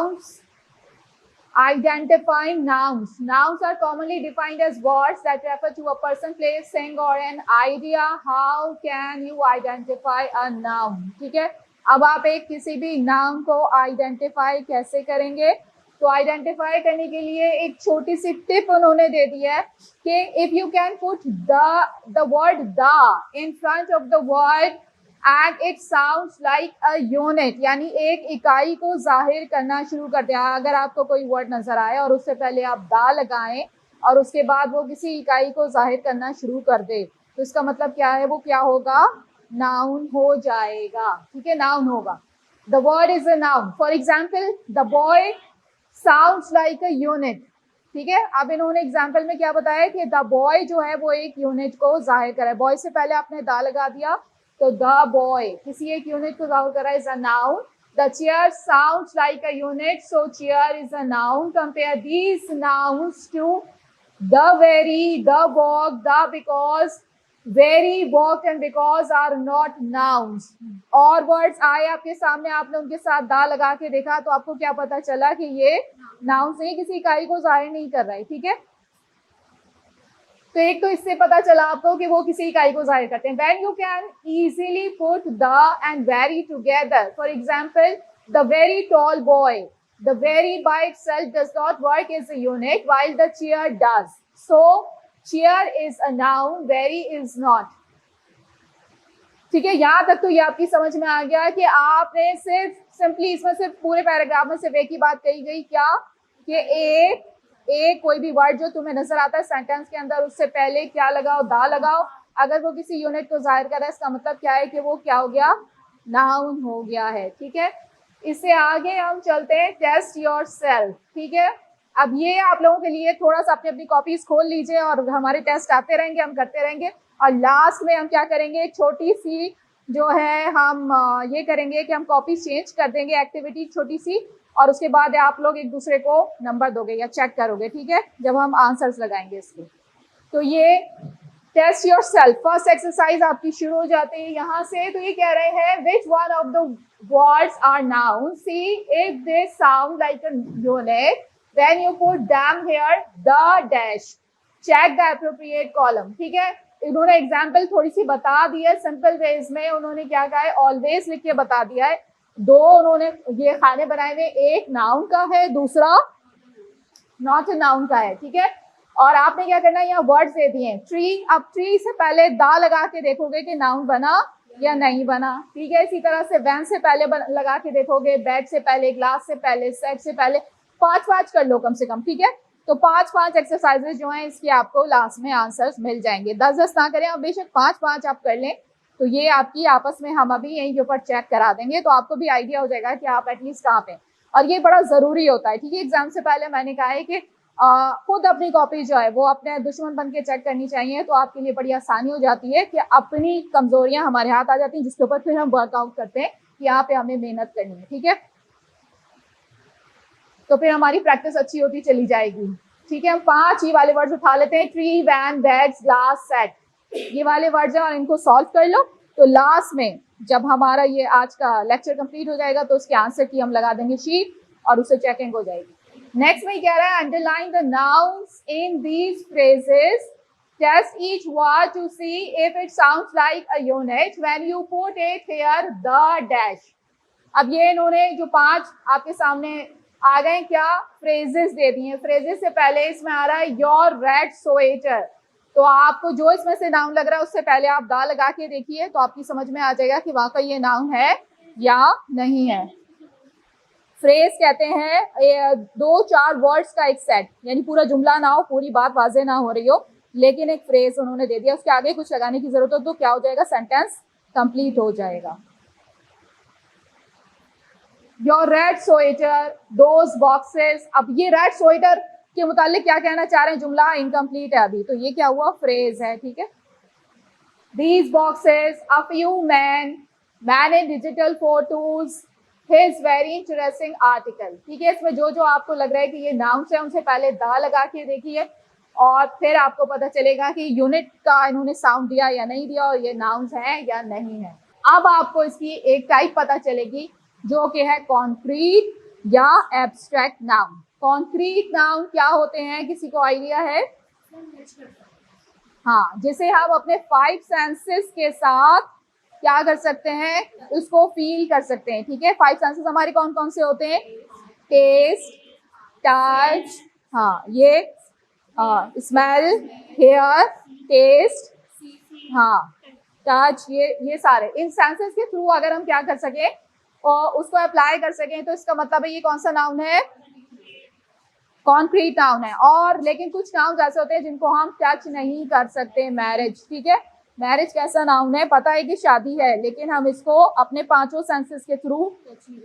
nouns. Identifying nouns. Nouns are commonly defined as words that refer to a person, place, thing or an idea. How can you identify a noun? ठीक है, अब आप एक किसी भी noun को identify कैसे करेंगे? तो आइडेंटिफाई करने के लिए एक छोटी सी टिप उन्होंने दे दी है कि if you can put the word the in front of the word and it sounds like a unit, यानी एक इकाई को जाहिर करना शुरू कर दिया। अगर आपको कोई वर्ड नजर आए और उससे पहले आप दा लगाएं और उसके बाद वो किसी इकाई को जाहिर करना शुरू कर दे, तो इसका मतलब क्या है? वो क्या होगा? नाउन हो जाएगा। ठीक है, नाउन होगा। The word is a noun. For example, the boy sounds like a unit. ठीक है, अब इन्होंने एग्जाम्पल में क्या बताया कि द बॉय जो है वो एक यूनिट को जाहिर करे। बॉय से पहले आपने दा लगा दिया, तो द बॉय किसी एक यूनिट को जाहिर करा, is a noun. The chair sounds like a unit, so chair is a noun. Compare these nouns to the very, the walk, the because. Very, walk and because are not nouns. और words आए आपके सामने, आपने उनके साथ दा लगा के देखा, तो आपको क्या पता चला कि ये नाउन्स नहीं, किसी इकाई को जाहिर नहीं कर रहा है। ठीक है, तो एक तो इससे पता चला आपको कि वो किसी इकाई को जाहिर करते हैं। When you can easily put the and very together, for example, the very tall boy, the very by itself does not work as a unit while the chair does. So chair is a noun, very is not. ठीक है, यहाँ तक तो ये आपकी समझ में आ गया कि आपने सिर्फ सिंपली इसमें सिर्फ पूरे पैराग्राफ में सिर्फ एक ही बात कही गई, क्या? कि एक कोई भी वर्ड जो तुम्हें नजर आता है सेंटेंस के अंदर, उससे पहले क्या लगाओ? दा लगाओ। अगर वो किसी यूनिट को जाहिर कर रहा है, इसका मतलब क्या है कि वो क्या हो गया? नाउन हो गया है। ठीक है, इससे आगे हम चलते हैं टेस्ट योर सेल्फ। ठीक है, अब ये आप लोगों के लिए थोड़ा सा अपनी अपनी कॉपीज खोल लीजिए और हमारे टेस्ट आते रहेंगे, हम करते रहेंगे। और लास्ट में हम क्या करेंगे? एक छोटी सी जो है हम ये करेंगे कि हम कॉपी चेंज कर देंगे, एक्टिविटी छोटी सी, और उसके बाद आप लोग एक दूसरे को नंबर दोगे या चेक करोगे। ठीक है, जब हम आंसर्स लगाएंगे इसके। तो ये test yourself first exercise आपकी शुरू हो जाती है यहाँ से। तो ये कह रहे हैं which one of the words are noun, see if they sound like a unit, when you put them here the dash, check the appropriate column. ठीक है, इन्होंने एग्जाम्पल थोड़ी सी बता दी है सिंपल वेज में। उन्होंने क्या कहा है? ऑलवेज लिख के बता दिया है। दो उन्होंने ये खाने बनाए हुए, एक नाउन का है, दूसरा नॉट अ नाउन का है। ठीक है, और आपने क्या करना है? यहाँ वर्ड्स दे दिए हैं। ट्री, अब ट्री से पहले दा लगा के देखोगे कि नाउन बना या नहीं बना। ठीक है, इसी तरह से वैन से पहले लगा के देखोगे, बेड से पहले, ग्लास से पहले, सेट से पहले। 5-5 कर लो कम से कम। ठीक है, तो 5-5 एक्सरसाइजेज जो हैं इसके आपको लास्ट में आंसर्स मिल जाएंगे। 10-10 ना करें, अब बेशक 5-5 आप कर लें, तो ये आपकी आपस में हम अभी यहीं के ऊपर चेक करा देंगे, तो आपको भी आइडिया हो जाएगा कि आप एटलीस्ट कहाँ पे। और ये बड़ा जरूरी होता है। ठीक है, एग्जाम से पहले मैंने कहा है कि खुद अपनी कॉपी जो है वो अपने दुश्मन बन के चेक करनी चाहिए, तो आपके लिए बड़ी आसानी हो जाती है कि अपनी कमजोरियां हमारे हाथ आ जाती हैं, जिसके ऊपर फिर हम वर्कआउट करते हैं कि यहाँ पे हमें मेहनत करनी है। ठीक है, तो फिर हमारी प्रैक्टिस अच्छी होती चली जाएगी। ठीक है, हम 5 ये वाले वर्ड्स उठा लेते हैं, tree, van, beds, glass, set, ये वाले वर्ड्स हैं, और इनको सॉल्व कर लो। तो लास्ट में जब हमारा ये आज का लेक्चर कंप्लीट हो जाएगा, तो उसके आंसर की हम लगा देंगे शीट और उससे चेकिंग हो जाएगी। नेक्स्ट में कह रहा है underline the nouns in these phrases, test each word to see if it sounds like a unit, when you put it here the dash. अब ये इन्होंने जो 5 आपके सामने आ गए, क्या फ्रेजेस दे दी हैं। फ्रेजेस से पहले इसमें आ रहा है योर रेड स्वेटर, तो आपको जो इसमें से नाउन लग रहा है उससे पहले आप दा लगा के देखिए, तो आपकी समझ में आ जाएगा कि वाकई ये नाउन है या नहीं है। फ्रेज कहते हैं 2-4 वर्ड्स का एक सेट, यानी पूरा जुमला ना हो, पूरी बात वाजे ना हो रही हो, लेकिन एक फ्रेज उन्होंने दे दिया, उसके आगे कुछ लगाने की जरूरत हो तो क्या हो जाएगा? सेंटेंस कंप्लीट हो जाएगा। Your red sweater, those boxes. अब ये रेड स्वेटर के मुतालिक क्या कहना चाह रहे हैं? जुमला इनकम्प्लीट है अभी, तो ये क्या हुआ? फ्रेज है। ठीक है, these boxes, a few man, man in digital photos, his very interesting article. ठीक है, इसमें जो जो आपको लग रहा है कि ये नाउन्स है, उनसे पहले दा लगा के देखिए, और फिर आपको पता चलेगा कि यूनिट का इन्होंने साउंड दिया या नहीं दिया, और ये नाउन्स हैं या नहीं है। अब आपको इसकी एक टाइप पता चलेगी जो कि है कॉन्क्रीट या एब्स्ट्रैक्ट नाउन। कॉन्क्रीट नाउन क्या होते हैं, किसी को आइडिया है? हाँ, जिसे हम अपने 5 सेंसेस के साथ क्या कर सकते हैं, उसको फील कर सकते हैं। ठीक है, 5 सेंसेस हमारे कौन कौन से होते हैं? टेस्ट, टच, हाँ ये स्मेल, हेयर, टेस्ट, हाँ टच, ये सारे इन सेंसेस के थ्रू अगर हम क्या कर सके और उसको अप्लाई कर सकें तो इसका मतलब है ये कौन सा नाउन है? कॉन्क्रीट नाउन है। और लेकिन कुछ नाउन ऐसे होते हैं जिनको हम टच नहीं कर सकते। मैरिज, ठीक है, मैरिज कैसा नाउन है? पता है कि शादी है, लेकिन हम इसको अपने 5 सेंसेस के थ्रू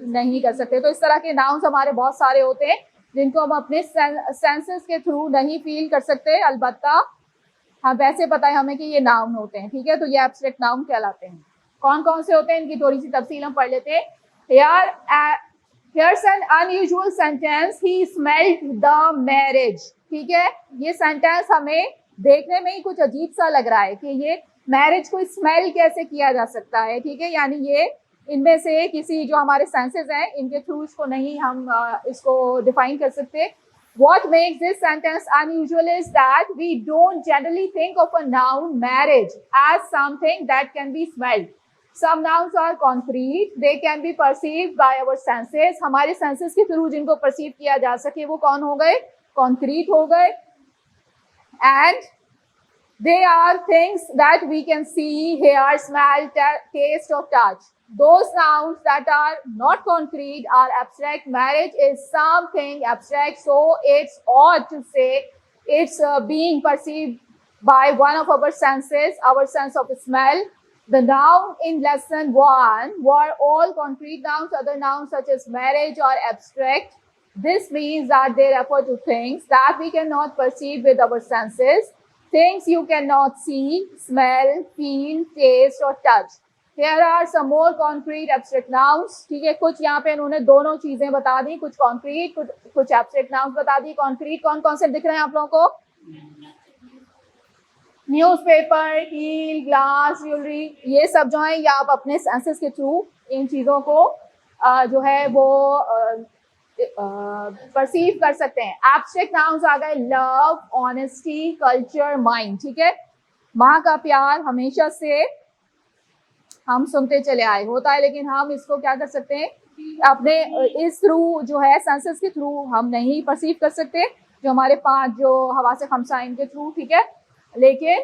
नहीं कर सकते। तो इस तरह के नाउन्स हमारे बहुत सारे होते हैं जिनको हम अपने सेंसेस के थ्रू नहीं फील कर सकते, अलबत्ता हाँ वैसे पता है हमें कि ये नाउन होते हैं। ठीक है, तो ये एब्स्ट्रैक्ट नाउन कहलाते हैं। कौन कौन से होते हैं इनकी थोड़ी सी तफसील हम पढ़ लेते हैं। Here's an unusual sentence. He smelled the marriage. ठीक है, ये सेंटेंस हमें देखने में ही कुछ अजीब सा लग रहा है कि ये मैरिज को स्मेल कैसे किया जा सकता है। ठीक है, यानी ये इनमें से किसी जो हमारे सेंसेस हैं इनके थ्रू इसको नहीं हम इसको डिफाइन कर सकते। What makes this sentence unusual is that we don't generally think of a noun marriage as something that can be smelled. Some nouns are concrete, they can be perceived by our senses. हमारे senses के through जिनको perceive किया जा सके वो कौन हो गए? Concrete हो गए। And they are things that we can see, hear, smell, taste or touch. Those nouns that are not concrete are abstract. Marriage is something abstract, so it's odd to say it's being perceived by one of our senses, our sense of smell. The noun in lesson 1 were all concrete nouns. Other nouns such as marriage are abstract. This means that they refer to things that we cannot perceive with our senses. Things you cannot see, smell, feel, taste or touch. Here are some more concrete abstract nouns. ठीक है, कुछ यहाँ पे इन्होंने दोनों चीजें बता दी, कुछ concrete कुछ abstract nouns बता दी। concrete कौन कौन से दिख रहे हैं आप लोगों को? न्यूज़पेपर, हील, ग्लास, ज्वेलरी, ये सब जो है ये आप अपने सेंसेस के थ्रू इन चीजों को जो है वो परसीव कर सकते हैं। एब्स्ट्रैक्ट नाउन्स आ गए लव, ऑनेस्टी, कल्चर, माइंड। ठीक है, माँ का प्यार हमेशा से हम सुनते चले आए होता है, लेकिन हम इसको क्या कर सकते हैं अपने इस थ्रू जो है सेंसेस के थ्रू हम नहीं परसीव कर सकते, जो हमारे 5 जो हवासे खमसा इनके थ्रू। ठीक है, लेकिन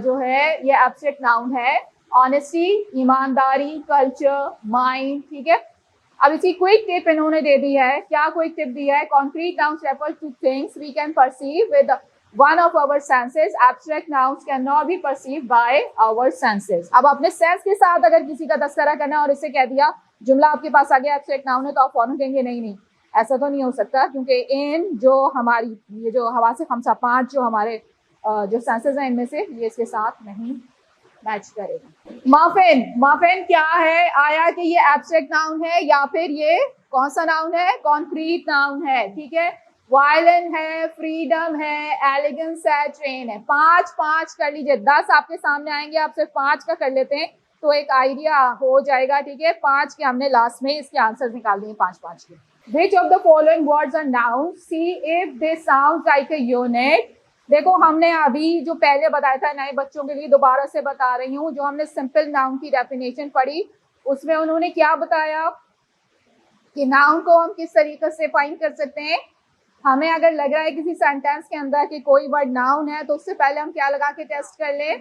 जो है ये एब्स्ट्रैक्ट नाउन है। ऑनेस्टी, ईमानदारी, कल्चर, माइंड। ठीक है, अब इसी क्विक टिप इन्होंने दे दी है। क्या क्विक टिप दी है? Concrete nouns refer to things we can perceive with one of our senses. Abstract nouns can not be perceive by our senses. अब अपने सेंस के साथ अगर किसी का तस्करा करना और इससे कह दिया जुमला आपके पास आ गया एब्स्ट्रैक्ट नाउन है, तो आप फौरन कहेंगे नहीं नहीं ऐसा तो नहीं हो सकता, क्योंकि इन जो हमारी ये जो हवासे खमसा 5 जो हमारे जो सेंसेस हैं इनमें से ये इसके साथ नहीं मैच करेगा। मफिन, मफिन क्या है? आया कि ये एब्स्ट्रैक्ट नाउन है या फिर ये कौन सा नाउन है? कॉन्क्रीट नाउन है। ठीक है, वायलिन है, फ्रीडम है, एलिगेंस है, ट्रेन है। 5 कर लीजिए, 10 आपके सामने आएंगे, आप सिर्फ 5 का कर लेते हैं तो एक आइडिया हो जाएगा। ठीक है, 5 के हमने लास्ट में इसके आंसर निकाल दिए 5 के। Which of the following words are nouns? See if they sound like a unit. देखो हमने अभी जो पहले बताया था नए बच्चों के लिए दोबारा से बता रही हूँ, जो हमने सिंपल नाउन की डेफिनेशन पढ़ी उसमें उन्होंने क्या बताया कि नाउन को हम किस तरीके से फाइंड कर सकते हैं। हमें अगर लग रहा है किसी सेंटेंस के अंदर कि कोई वर्ड नाउन है तो उससे पहले हम क्या लगा के टेस्ट कर ले?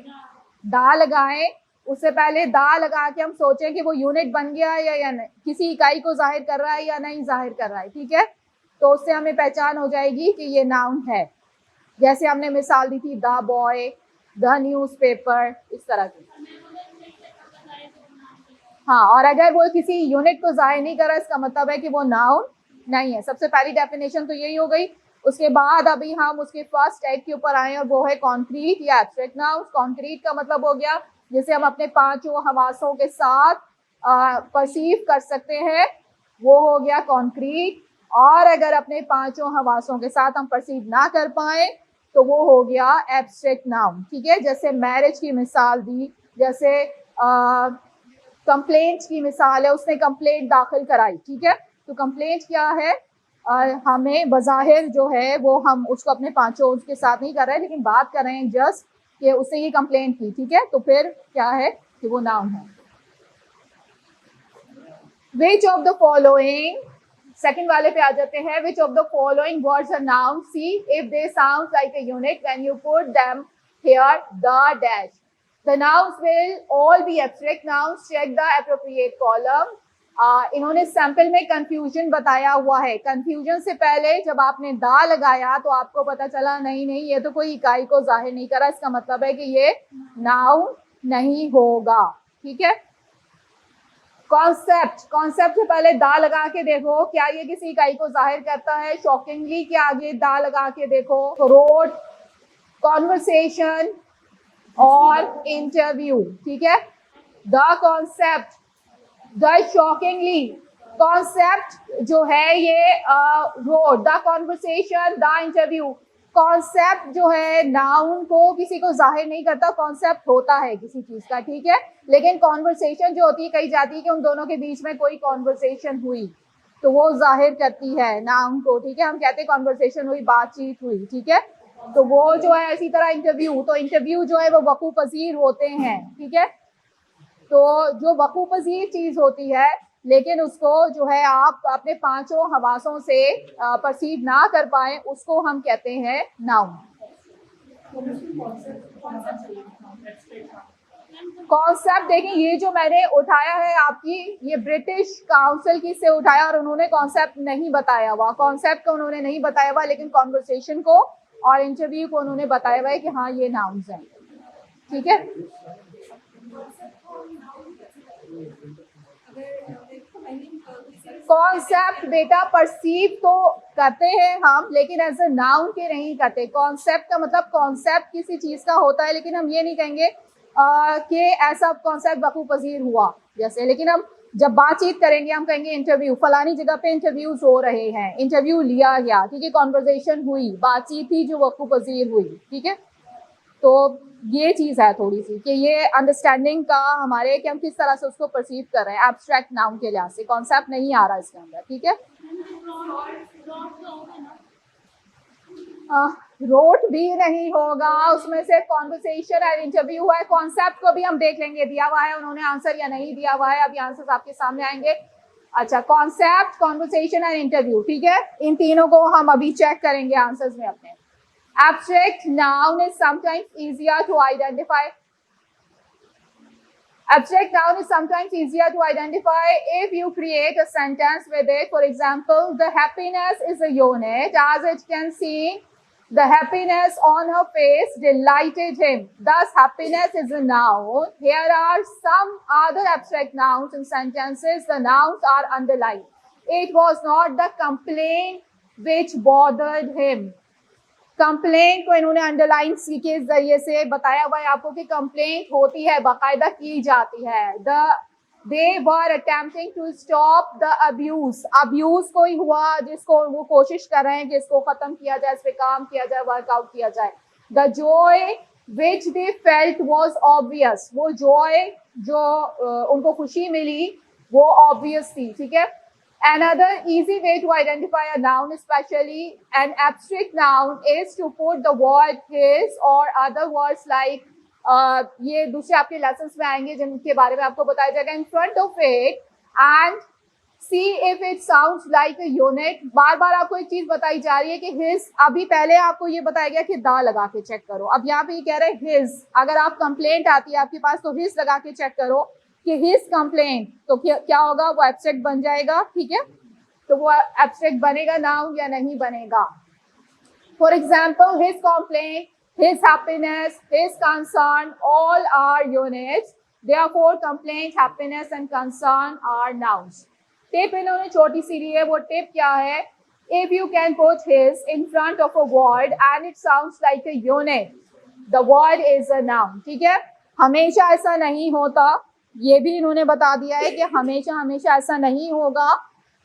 दा लगाएं। उससे पहले दा लगा के हम सोचें कि वो यूनिट बन गया या नहीं, किसी इकाई को जाहिर कर रहा है या नहीं जाहिर कर रहा है। ठीक है, तो उससे हमें पहचान हो जाएगी कि ये नाउन है। जैसे हमने मिसाल दी थी द बॉय, द न्यूज़पेपर, इस तरह की। हाँ, और अगर वो किसी यूनिट को जाहिर नहीं कर रहा इसका मतलब है कि वो नाउन नहीं है। सबसे पहली डेफिनेशन तो यही हो गई। उसके बाद अभी हम उसके फर्स्ट टाइप के ऊपर आए और वो है कॉन्क्रीट या एब्स्ट्रैक्ट नाउन। कॉन्क्रीट का मतलब हो गया जिसे हम अपने 5 हवासों के साथ परसीव कर सकते हैं, वो हो गया कॉन्क्रीट। और अगर अपने 5 हवासों के साथ हम परसीव ना कर पाए तो वो हो गया एब्स्ट्रैक्ट नाउन। ठीक है, जैसे मैरिज की मिसाल दी, जैसे कंप्लेंट की मिसाल है, उसने कंप्लेंट दाखिल कराई। ठीक है, तो कंप्लेंट क्या है, हमें बज़ाहिर जो है वो हम उसको अपने पांचों उसके साथ नहीं कर रहे हैं, लेकिन बात कर रहे हैं जस्ट कि उसने ये कंप्लेंट की, ठीक है, तो फिर क्या है कि वो नाउन है। Which of the following, second वाले पे आ जाते हैं, which of the following words are noun, see if they sound like a unit when you put them here the dash. The nouns will all be abstract nouns. Check the appropriate column. इन्होंने sample में confusion बताया हुआ है। Confusion से पहले जब आपने दा लगाया तो आपको पता चला नहीं नहीं ये तो कोई इकाई को जाहिर नहीं करा, इसका मतलब है कि ये नाउन नहीं होगा, ठीक है। कॉन्सेप्ट, कॉन्सेप्ट से पहले दा लगा के देखो क्या ये किसी इकाई को जाहिर करता है। शॉकिंगली के आगे दा लगा के देखो। रोड, कॉन्वर्सेशन और इंटरव्यू, ठीक है। The concept, the shockingly, concept जो है ये road, the conversation, the interview. Concept जो है नाउन को किसी को जाहिर नहीं करता, कॉन्सेप्ट होता है किसी चीज का, ठीक है। लेकिन कॉन्वर्सेशन जो होती है, कही जाती है कि उन दोनों के बीच में कोई कॉन्वर्सेशन हुई तो वो जाहिर करती है नाउन को, ठीक है। हम कहते हैं कॉन्वर्सेशन हुई, बातचीत हुई, ठीक है। तो वो जो है इसी तरह इंटरव्यू, तो इंटरव्यू जो है वो वकू पजीर होते हैं, ठीक है। तो जो वकू पजीर चीज होती है लेकिन उसको जो है आप अपने पांचों हवासों से परसीव ना कर पाए, उसको हम कहते हैं नाउन। कॉन्सेप्ट देखें, ये जो मैंने उठाया है आपकी, ये ब्रिटिश काउंसिल की से उठाया और उन्होंने कॉन्सेप्ट नहीं बताया हुआ, कॉन्सेप्ट को उन्होंने नहीं बताया हुआ, लेकिन कॉन्वर्सेशन को और इंटरव्यू को उन्होंने बताया हुआ है कि हाँ ये नाउन्स हैं, ठीक है। कॉन्सेप्ट बेटा परसीव तो करते हैं हम, लेकिन एज अ नाउन के नहीं करते। कॉन्सेप्ट का मतलब कॉन्सेप्ट किसी चीज का होता है, लेकिन हम ये नहीं कहेंगे कि ऐसा कॉन्सेप्ट वकू पजीर हुआ जैसे। लेकिन हम जब बातचीत करेंगे हम कहेंगे इंटरव्यू, फलानी जगह पे इंटरव्यूज हो रहे हैं, इंटरव्यू लिया गया, ठीक है, कॉन्वर्सेशन हुई, बातचीत थी जो वकू पजीर हुई, ठीक है। तो ये चीज है थोड़ी सी कि ये अंडरस्टैंडिंग का हमारे कि हम किस तरह से उसको परसीव कर रहे हैं एब्स्ट्रैक्ट नाउन के लिहाज से। कॉन्सेप्ट नहीं आ रहा इसके अंदर, ठीक है। रोट भी नहीं होगा, उसमें से कॉन्वर्सेशन और इंटरव्यू है। कॉन्सेप्ट को भी हम देख लेंगे, दिया हुआ है उन्होंने आंसर या नहीं दिया हुआ है, अभी आंसर्स आपके सामने आएंगे। अच्छा, कॉन्सेप्ट, कॉन्वर्सेशन और इंटरव्यू, ठीक है, इन तीनों को हम अभी चेक करेंगे आंसर्स में अपने। Abstract noun is sometimes easier to identify. Abstract noun is sometimes easier to identify if you create a sentence with it. For example, the happiness is a unit. As it can see, the happiness on her face delighted him. Thus, happiness is a noun. Here are some other abstract nouns in sentences. The nouns are underlined. It was not the complaint which bothered him. Complaint को इन्होंने underline सी के जरिए से बताया हुआ है आपको कि कंप्लेंट होती है, बाकायदा की जाती है। They were attempting to stop the abuse, abuse कोई हुआ जिसको वो कोशिश कर रहे हैं कि इसको खत्म किया जाए, इस पे काम किया जाए, वर्कआउट किया जाए। The joy which they felt was obvious, वो जॉय जो उनको खुशी मिली वो ऑब्वियस थी, ठीक है। Another easy way to identify a noun, especially an abstract noun, is to put the word his or other words like ये दूसरे आपके lessons में आएंगे जिनके बारे में आपको बताया जाएगा, in front of it and see if it sounds like a unit। बार बार आपको एक चीज बताई जा रही है कि his, अभी पहले आपको ये बताया गया कि दा लगा के चेक करो, अब यहाँ पे ये कह रहा है his। अगर आप कंप्लेंट आती है आपके पास तो his लगा के चेक करो कि हिज कंप्लेंट, तो क्या होगा, वो एब्स्ट्रैक्ट बन जाएगा, ठीक है। तो वो एब्स्ट्रैक्ट बनेगा नाउन या नहीं बनेगा। For example, his complaint, his happiness, his concern, all are units, therefore complaint, happiness and concern are nouns. Tip इन्होंने छोटी सी ली है, वो टिप क्या है, if you can put his in front of a word and it sounds like a unit, the word is a noun, ठीक है। हमेशा ऐसा नहीं होता, ये भी इन्होंने बता दिया है कि हमेशा ऐसा नहीं होगा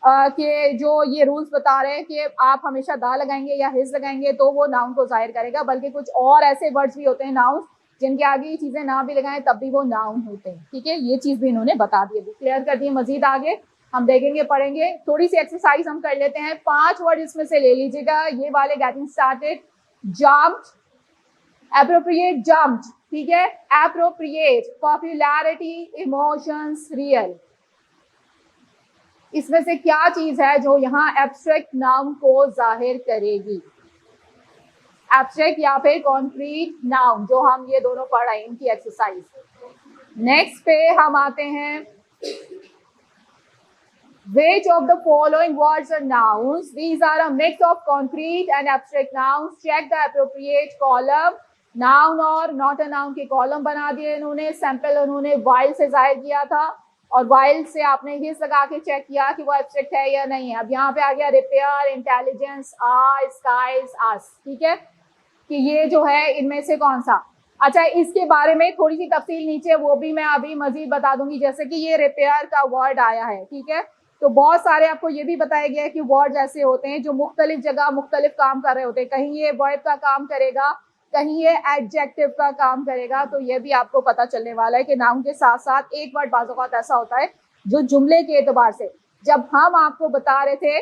कि जो ये रूल्स बता रहे हैं कि आप हमेशा दा लगाएंगे या हिज लगाएंगे तो वो नाउन को जाहिर करेगा, बल्कि कुछ और ऐसे वर्ड्स भी होते हैं नाउन जिनके आगे ये चीजें ना भी लगाएं तब भी वो नाउन होते हैं, ठीक है। ये चीज भी इन्होंने बता दी, क्लियर कर दी। मजीद आगे हम देखेंगे, पढ़ेंगे। थोड़ी सी एक्सरसाइज हम कर लेते हैं। 5 वर्ड इसमें से ले लीजिएगा, ये वाले। Getting started, jumped, appropriate, jumped, ठीक है। Appropriate, popularity, emotions, real. इसमें से क्या चीज है जो यहाँ एब्स्ट्रैक्ट नाउन को जाहिर करेगी? एब्स्ट्रैक्ट या फिर कॉन्क्रीट नाउन, जो हम ये दोनों पढ़ रहे हैं, इनकी एक्सरसाइज। नेक्स्ट पे हम आते हैं। Which of the following words are nouns? These are a mix of concrete and abstract nouns. Check the appropriate column. Noun और not a noun के कॉलम बना दिए इन्होंने। सैंपल उन्होंने while से जाहिर किया था और while से आपने हिस लगा के चेक किया कि वो एब्स्ट्रैक्ट है या नहीं है। अब यहाँ पे आ गया रिपेयर, इंटेलिजेंस, आर, स्काइज, आस, ठीक है, कि ये जो है इनमें से कौन सा। अच्छा, इसके बारे में थोड़ी सी तफसील नीचे, वो भी मैं अभी मजीद बता दूंगी। जैसे कि ये रिपेयर का वर्ड आया है, ठीक है, तो बहुत सारे आपको ये भी बताया गया है कि वर्ड ऐसे होते हैं जो मुख्तलिफ जगह मुख्तलिफ काम कर रहे होते हैं। कहीं ये वर्ब का काम करेगा, कहीं ये एडजेक्टिव का काम करेगा। तो ये भी आपको पता चलने वाला है कि नाउन के साथ साथ एक वर्ड बाज़ औक़ात ऐसा होता है जो जुमले के एतबार से, जब हम आपको बता रहे थे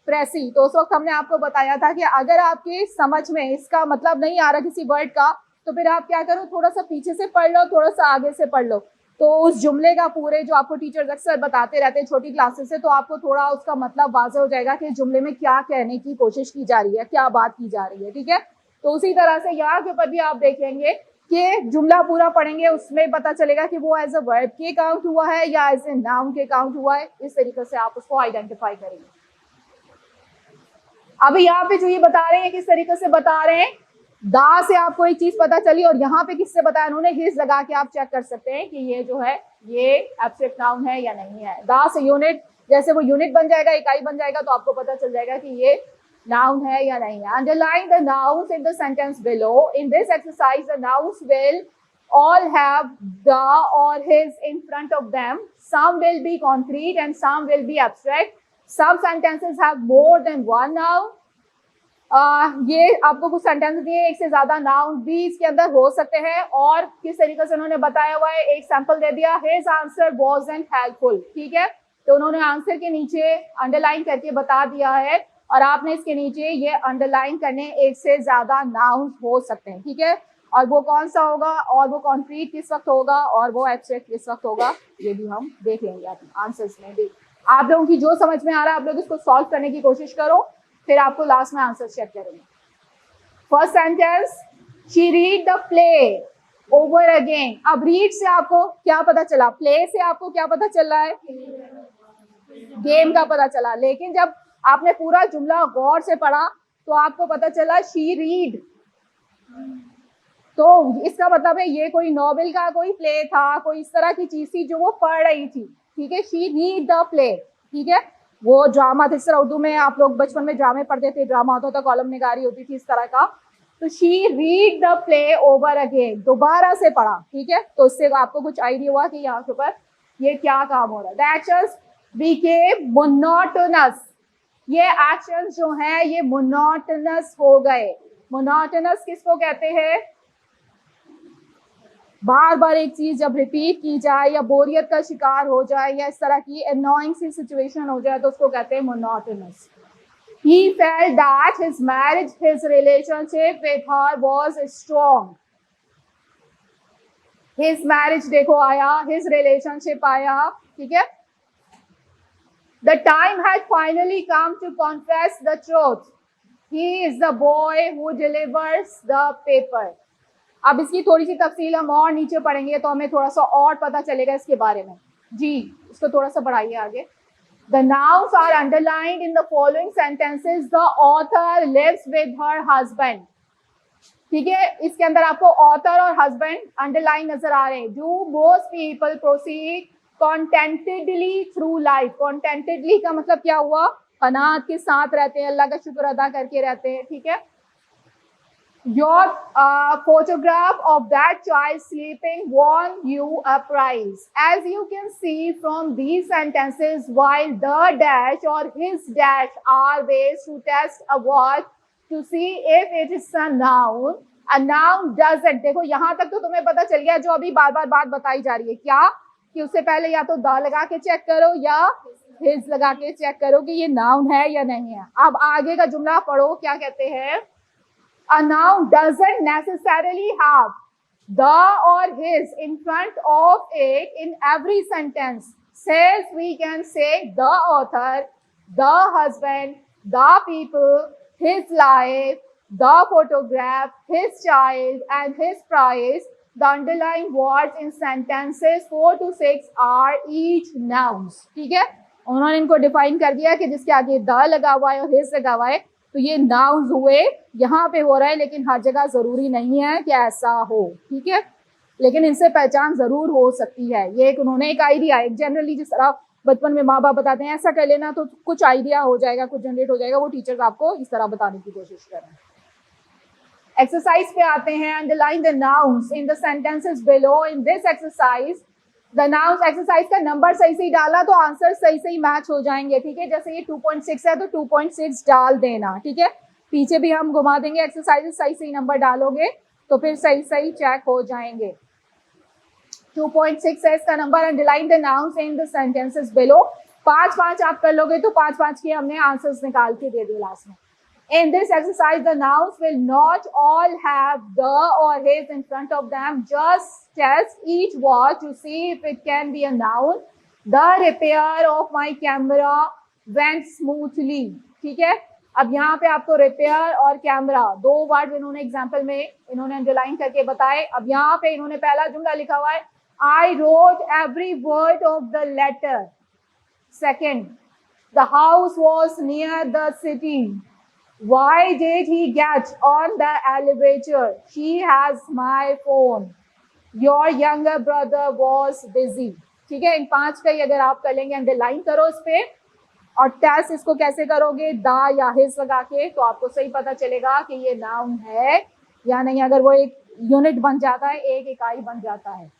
प्रेसी, तो उस वक्त हमने आपको बताया था कि अगर आपकी समझ में इसका मतलब नहीं आ रहा किसी वर्ड का, तो फिर आप क्या करो, थोड़ा सा पीछे से पढ़ लो, थोड़ा सा आगे से पढ़ लो, तो उस जुमले का पूरे, जो आपको टीचर्स अक्सर बताते रहते हैं छोटी क्लासेस से, तो आपको थोड़ा उसका मतलब वाज़ेह हो जाएगा कि जुमले में क्या कहने की कोशिश की जा रही है, क्या बात की जा रही है, ठीक है। तो उसी तरह से यहाँ के ऊपर भी आप देखेंगे कि जुमला पूरा पढ़ेंगे, उसमें पता चलेगा कि वो एज अ वर्ब के काउंट हुआ है या एज ए नाउन के काउंट हुआ है। इस तरीके से आप उसको आइडेंटिफाई करेंगे। अभी यहाँ पे जो ये बता रहे हैं, किस तरीके से बता रहे हैं, दा से आपको एक चीज पता चली, और यहाँ पे किससे बताया उन्होंने, हिज लगा के आप चेक कर सकते हैं कि ये जो है ये एब्स्ट्रैक्ट नाउन है या नहीं है। दा से यूनिट, जैसे वो यूनिट बन जाएगा, इकाई बन जाएगा, तो आपको पता चल जाएगा कि ये नाउन है या नहीं है। Underline the nouns in the sentence below. In this exercise the nouns will all have the or his in front of them. Some will be concrete and some will be abstract. Some sentences have more than one noun. ये आपको कुछ sentence दिए, एक से ज्यादा noun भी इसके अंदर हो सकते हैं। और किस तरीके से उन्होंने बताया हुआ है, एक सैंपल दे दिया, हिज आंसर wasn't helpful, ठीक है, तो उन्होंने आंसर के नीचे अंडरलाइन करके बता दिया है, और आपने इसके नीचे ये अंडरलाइन करने एक से ज्यादा नाउन हो सकते हैं, ठीक है, और वो कौन सा होगा, और वो कॉन्क्रीट किस वक्त होगा, और वो एब्स्ट्रैक्ट किस वक्त होगा, ये भी हम देख लेंगे अपने आंसर्स में भी। आप लोगों की जो समझ में आ रहा है आप लोग इसको सॉल्व करने की कोशिश करो, फिर आपको लास्ट में आंसर चेक करेंगे। First sentence, she read the play over again. अब रीड से आपको क्या पता चला, प्ले से आपको क्या पता चल रहा है, गेम का पता चला। लेकिन जब आपने पूरा जुमला गौर से पढ़ा तो आपको पता चला शी रीड, तो इसका मतलब है ये कोई नॉवेल का कोई प्ले था, कोई इस तरह की चीज थी जो वो पढ़ रही थी, ठीक है। शी रीड द प्ले, ठीक है, वो ड्रामा था, इस तरह उर्दू में आप लोग बचपन में ड्रामे पढ़ते थे, ड्रामा होता था, कॉलम निगारी होती थी इस तरह का। तो she read the play over again, दोबारा से पढ़ा, ठीक है, तो इससे आपको कुछ आइडिया हुआ कि यहाँ के ऊपर ये क्या काम हो रहा है। द एक्शंस बिकेम मोनोटोनस, ये एक्शंस जो हैं ये मोनोटोनस हो गए। मोनोटोनस किसको कहते हैं, बार बार एक चीज जब रिपीट की जाए या बोरियत का शिकार हो जाए या इस तरह की एनोइंग सी सिचुएशन हो जाए तो उसको कहते हैं monotonous. He felt that his marriage, his relationship with her was strong. His marriage देखो आया, his relationship आया, ठीक है। The time had finally come to confess the truth. He is the boy who delivers the paper. अब इसकी थोड़ी सी तफसील हम और नीचे पढ़ेंगे तो हमें थोड़ा सा और पता चलेगा इसके बारे में। जी, इसको थोड़ा सा बढ़ाइए आगे। The nouns are underlined in the following sentences. The author lives with her husband. ठीक है, इसके अंदर आपको author और husband अंडरलाइन नजर आ रहे हैं। Do most people proceed contentedly through life? Contentedly का मतलब क्या हुआ, कनात के साथ रहते हैं, अल्लाह का शुक्र अदा करके रहते हैं, ठीक है। Your photograph of that child sleeping won you a prize. As you can see from these sentences, while the dash or his dash are ways to test a word to see if it is a noun, a noun doesn't. देखो यहाँ तक तो तुम्हें पता चल गया, जो अभी बार बार बात बताई जा रही है क्या, कि उससे पहले या तो द लगा के चेक करो या हिज लगा के चेक करो कि ये नाउन है या नहीं है। अब आगे का जुमला पढ़ो, क्या कहते हैं। A noun doesn't necessarily have the or his in front of it in every sentence. Says we can say the author, the husband, the people, his life, the photograph, his child, and his prize. The underlined words in sentences 4 to 6 are each nouns. ठीक है, उन्होंने इनको define कर दिया कि जिसके आगे the लगा हुआ है और हिज लगा हुआ है तो ये नाउन्स हुए, यहाँ पे हो रहा है, लेकिन हर जगह जरूरी नहीं है कि ऐसा हो। ठीक है, लेकिन इनसे पहचान जरूर हो सकती है। ये एक उन्होंने एक आइडिया, एक जनरली जिस तरह बचपन में माँ बाप बताते हैं ऐसा कर लेना तो कुछ आइडिया हो जाएगा, कुछ जनरेट हो जाएगा, वो टीचर्स आपको इस तरह बताने की कोशिश कर रहे हैं। एक्सरसाइज पे आते हैं। Underline the nouns in the sentences below. In this exercise the nouns, exercise का नंबर सही सही डाला तो आंसर सही सही मैच हो जाएंगे। ठीक है, जैसे ये 2.6 है तो 2.6 डाल देना। ठीक है, पीछे भी हम घुमा देंगे एक्सरसाइज, सही सही नंबर डालोगे तो फिर सही सही चेक हो जाएंगे। 2.6 है इसका number. Underline the nouns in the sentences below. 5-5 आप कर लोगे तो 5-5 के हमने आंसर्स निकाल के दे दिए लास्ट में। In this exercise, the nouns will not all have the or his in front of them. Just test each word to see if it can be a noun. The repair of my camera went smoothly. ठीक है, अब यहाँ पे आपको repair और camera दो word इन्होंने example में इन्होंने अंडरलाइन करके बताए। अब यहाँ पे इन्होंने पहला जुमला लिखा हुआ है, I wrote every word of the letter. Second, the house was near the city. Why did he get on the elevator? She has my phone. Your younger brother was busy. ठीक है, इन 5 का ही अगर आप कर लेंगे, अंडरलाइन करो इस पे और टेस्ट इसको कैसे करोगे, दा या हिज लगा के, तो आपको सही पता चलेगा कि ये नाउन है या नहीं। अगर वो एक यूनिट बन जाता है, एक इकाई बन जाता है।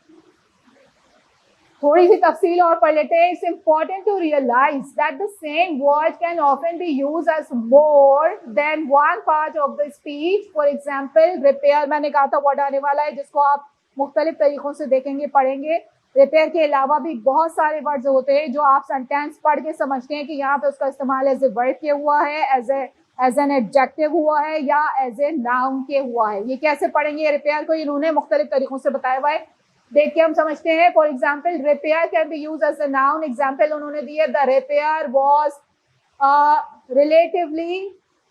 थोड़ी सी तफसील और पढ़ लेते हैं। It's important to realize that the same word can often be use as more than one part of the speech. For example repair, मैंने कहा था वर्ड आने वाला है जिसको आप मुख्तलिफ तरीकों से देखेंगे, पढ़ेंगे। रिपेयर के अलावा भी बहुत सारे वर्ड्स होते हैं जो आप सेंटेंस पढ़ के समझते हैं कि यहाँ पे उसका इस्तेमाल एज ए वर्ब के हुआ है, एज एन एडजेक्टिव हुआ है या एज ए नाउन के हुआ है। ये कैसे पढ़ेंगे रिपेयर को, इन्होंने मुख्तलिफ तरीकों से बताया हुआ है, देख के हम समझते हैं। For example repair can be use as a noun. Example उन्होंने दिए, the repair was relatively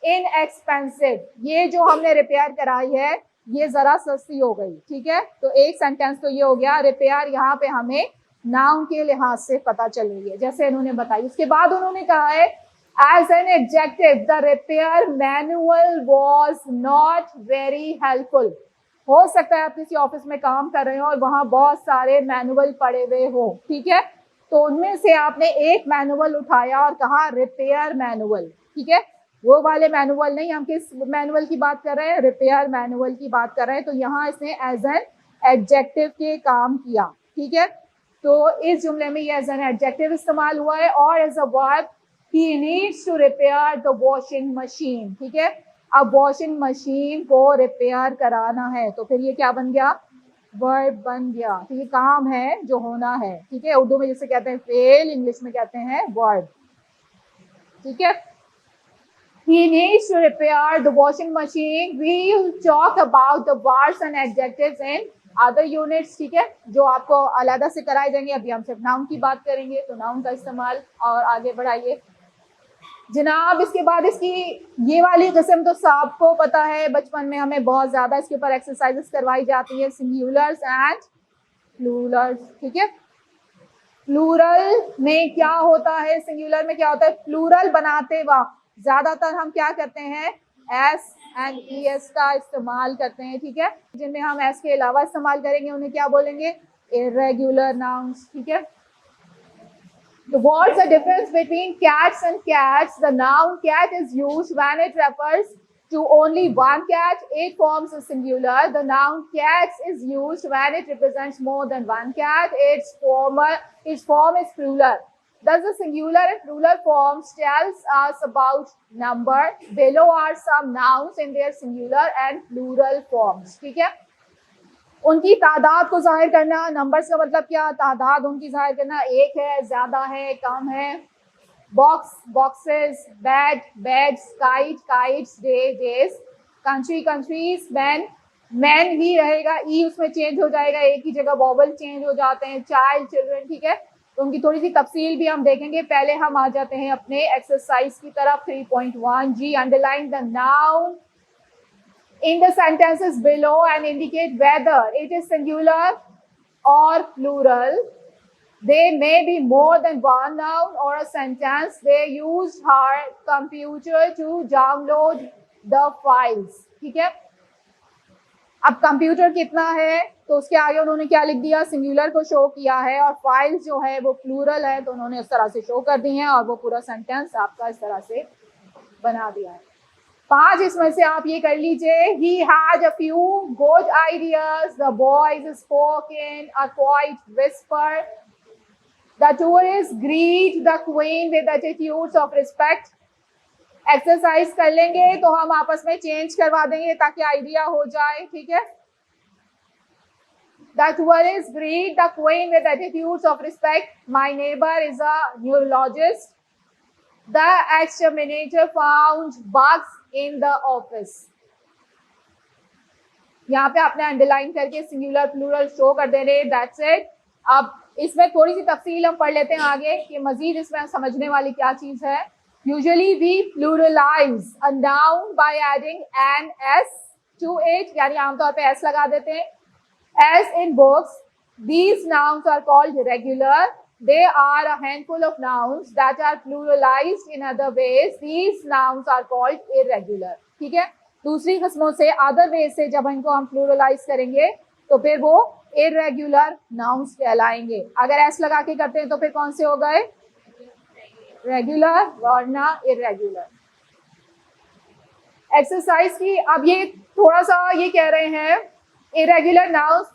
inexpensive. ये जो हमने रिपेयर कराई है ये जरा सस्ती हो गई। ठीक है, तो एक सेंटेंस तो ये हो गया, रिपेयर यहाँ पे हमें नाउन के लिहाज से पता चल रही है जैसे इन्होंने बताई। उसके बाद उन्होंने कहा है as an adjective the repair manual was not very helpful. हो सकता है आप किसी ऑफिस में काम कर रहे हो और वहां बहुत सारे मैनुअल पड़े हुए हो। ठीक है, तो उनमें से आपने एक मैनुअल उठाया और कहा रिपेयर मैनुअल। ठीक है, वो वाले मैनुअल नहीं, हम किस मैनुअल की बात कर रहे हैं, रिपेयर मैनुअल की बात कर रहे हैं। तो यहाँ इसने एज एन एडजेक्टिव के काम किया। ठीक है, तो इस जुमले में ये एज एन एडजेक्टिव इस्तेमाल हुआ है और as a verb he needs to repair the washing machine. ठीक है, अब वॉशिंग मशीन को रिपेयर कराना है तो फिर ये क्या बन गया, वर्ब बन गया। तो ये काम है जो होना है। ठीक है, उर्दू में जिसे कहते हैं फेल, इंग्लिश में कहते हैं वर्ब। ठीक है, he needs to repair the washing machine. We will talk about the verbs and adjectives in other units. ठीक है, जो आपको अलग से कराए जाएंगे। अभी हम सिर्फ नाउन की बात करेंगे तो नाउन का इस्तेमाल और आगे बढ़ाइए जनाब। इसके बाद इसकी ये वाली किस्म तो आपको पता है, बचपन में हमें बहुत ज्यादा इसके ऊपर एक्सरसाइजेस करवाई जाती है, सिंगुलर्स एंड प्लूरल्स। ठीक है, प्लूरल में क्या होता है, सिंगुलर में क्या होता है, प्लूरल बनाते वक्त ज्यादातर हम क्या करते हैं, एस एंड ई एस का इस्तेमाल करते हैं। ठीक है, जिनमें हम एस के अलावा इस्तेमाल करेंगे उन्हें क्या बोलेंगे, इर्रेगुलर नाउन्स। ठीक है, the what's the difference between cats and cats? The noun cat is used when it refers to only one cat. It forms a singular. The noun cats is used when it represents more than one cat. Its form is plural. Thus the singular and plural forms tells us about number. Below are some nouns in their singular and plural forms. ठीक है, उनकी तादाद को जाहिर करना। Numbers का मतलब क्या, तादाद उनकी जाहिर करना, एक है, ज्यादा है, कम है। box, boxes, bed, beds, kite, kites, day, days, country, countries, men, men ही रहेगा, ई उसमें चेंज हो जाएगा, एक ही जगह वॉवल चेंज हो जाते हैं, चाइल्ड, चिल्ड्रन, ठीक है। तो उनकी थोड़ी सी तफसील भी हम देखेंगे। पहले हम आ जाते हैं अपने एक्सरसाइज की तरफ। 3.1 जी, underline the noun in the sentences below and indicate whether it is singular or plural. They may be more than one noun or a sentence. They used her computer to download the files. ठीक है। अब computer कितना है तो उसके आगे उन्होंने क्या लिख दिया, सिंगुलर को शो किया है, और फाइल्स जो है वो प्लूरल है तो उन्होंने इस तरह से शो कर दी हैं, और वो पूरा सेंटेंस आपका इस तरह से बना दिया है। 5 इसमें से आप ये कर लीजिए। He had a few good ideas. The boys spoke in a quiet whisper. The tourists greet the queen with attitudes of respect. Exercise कर लेंगे तो हम आपस में चेंज करवा देंगे ताकि आइडिया हो जाए, ठीक है। The tourists greet the queen with attitudes of respect. My neighbor is a neurologist. The exterminator found bugs in the office. यहाँ पे आपने अंडरलाइन करके सिंगुलर प्लूरल शो कर दे रहे। That's it. अब इसमें थोड़ी सी तफसील हम पढ़ लेते हैं आगे कि मजीद इसमें समझने वाली क्या चीज है। Usually we pluralize a noun by adding an S to it, यानी आमतौर पे एस लगा देते हैं। S in books, these nouns are called regular. They are a handful of nouns that are pluralized in other ways. These nouns are called irregular. ठीक है। दूसरी किस्मों से, अदर वे से जब इनको हम प्लूरलाइज करेंगे तो फिर वो इरेगुलर नाउन्स कहलाएंगे। अगर एस लगा के करते हैं तो फिर कौन से हो गए, रेगुलर, वरना इरेगुलर। एक्सरसाइज की अब ये थोड़ा सा ये कह रहे हैं irregular nouns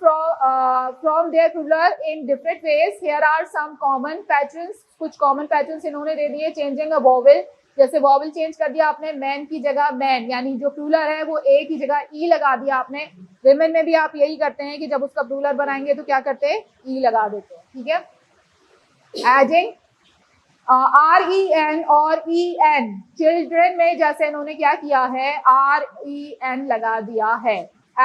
from their plural in different ways. Here are some common patterns. कुछ common patterns इन्होंने दे दिए। changing a vowel, जैसे vowel change कर दिया आपने, man की जगह man, यानी जो plural है वो a की जगह e लगा दिया आपने। women में भी आप यही करते हैं कि जब उसका plural बनाएंगे तो क्या करते हैं, e लगा देते हैं, ठीक है। adding REN और EN, children में जैसे इन्होंने क्या किया है, REN लगा दिया है।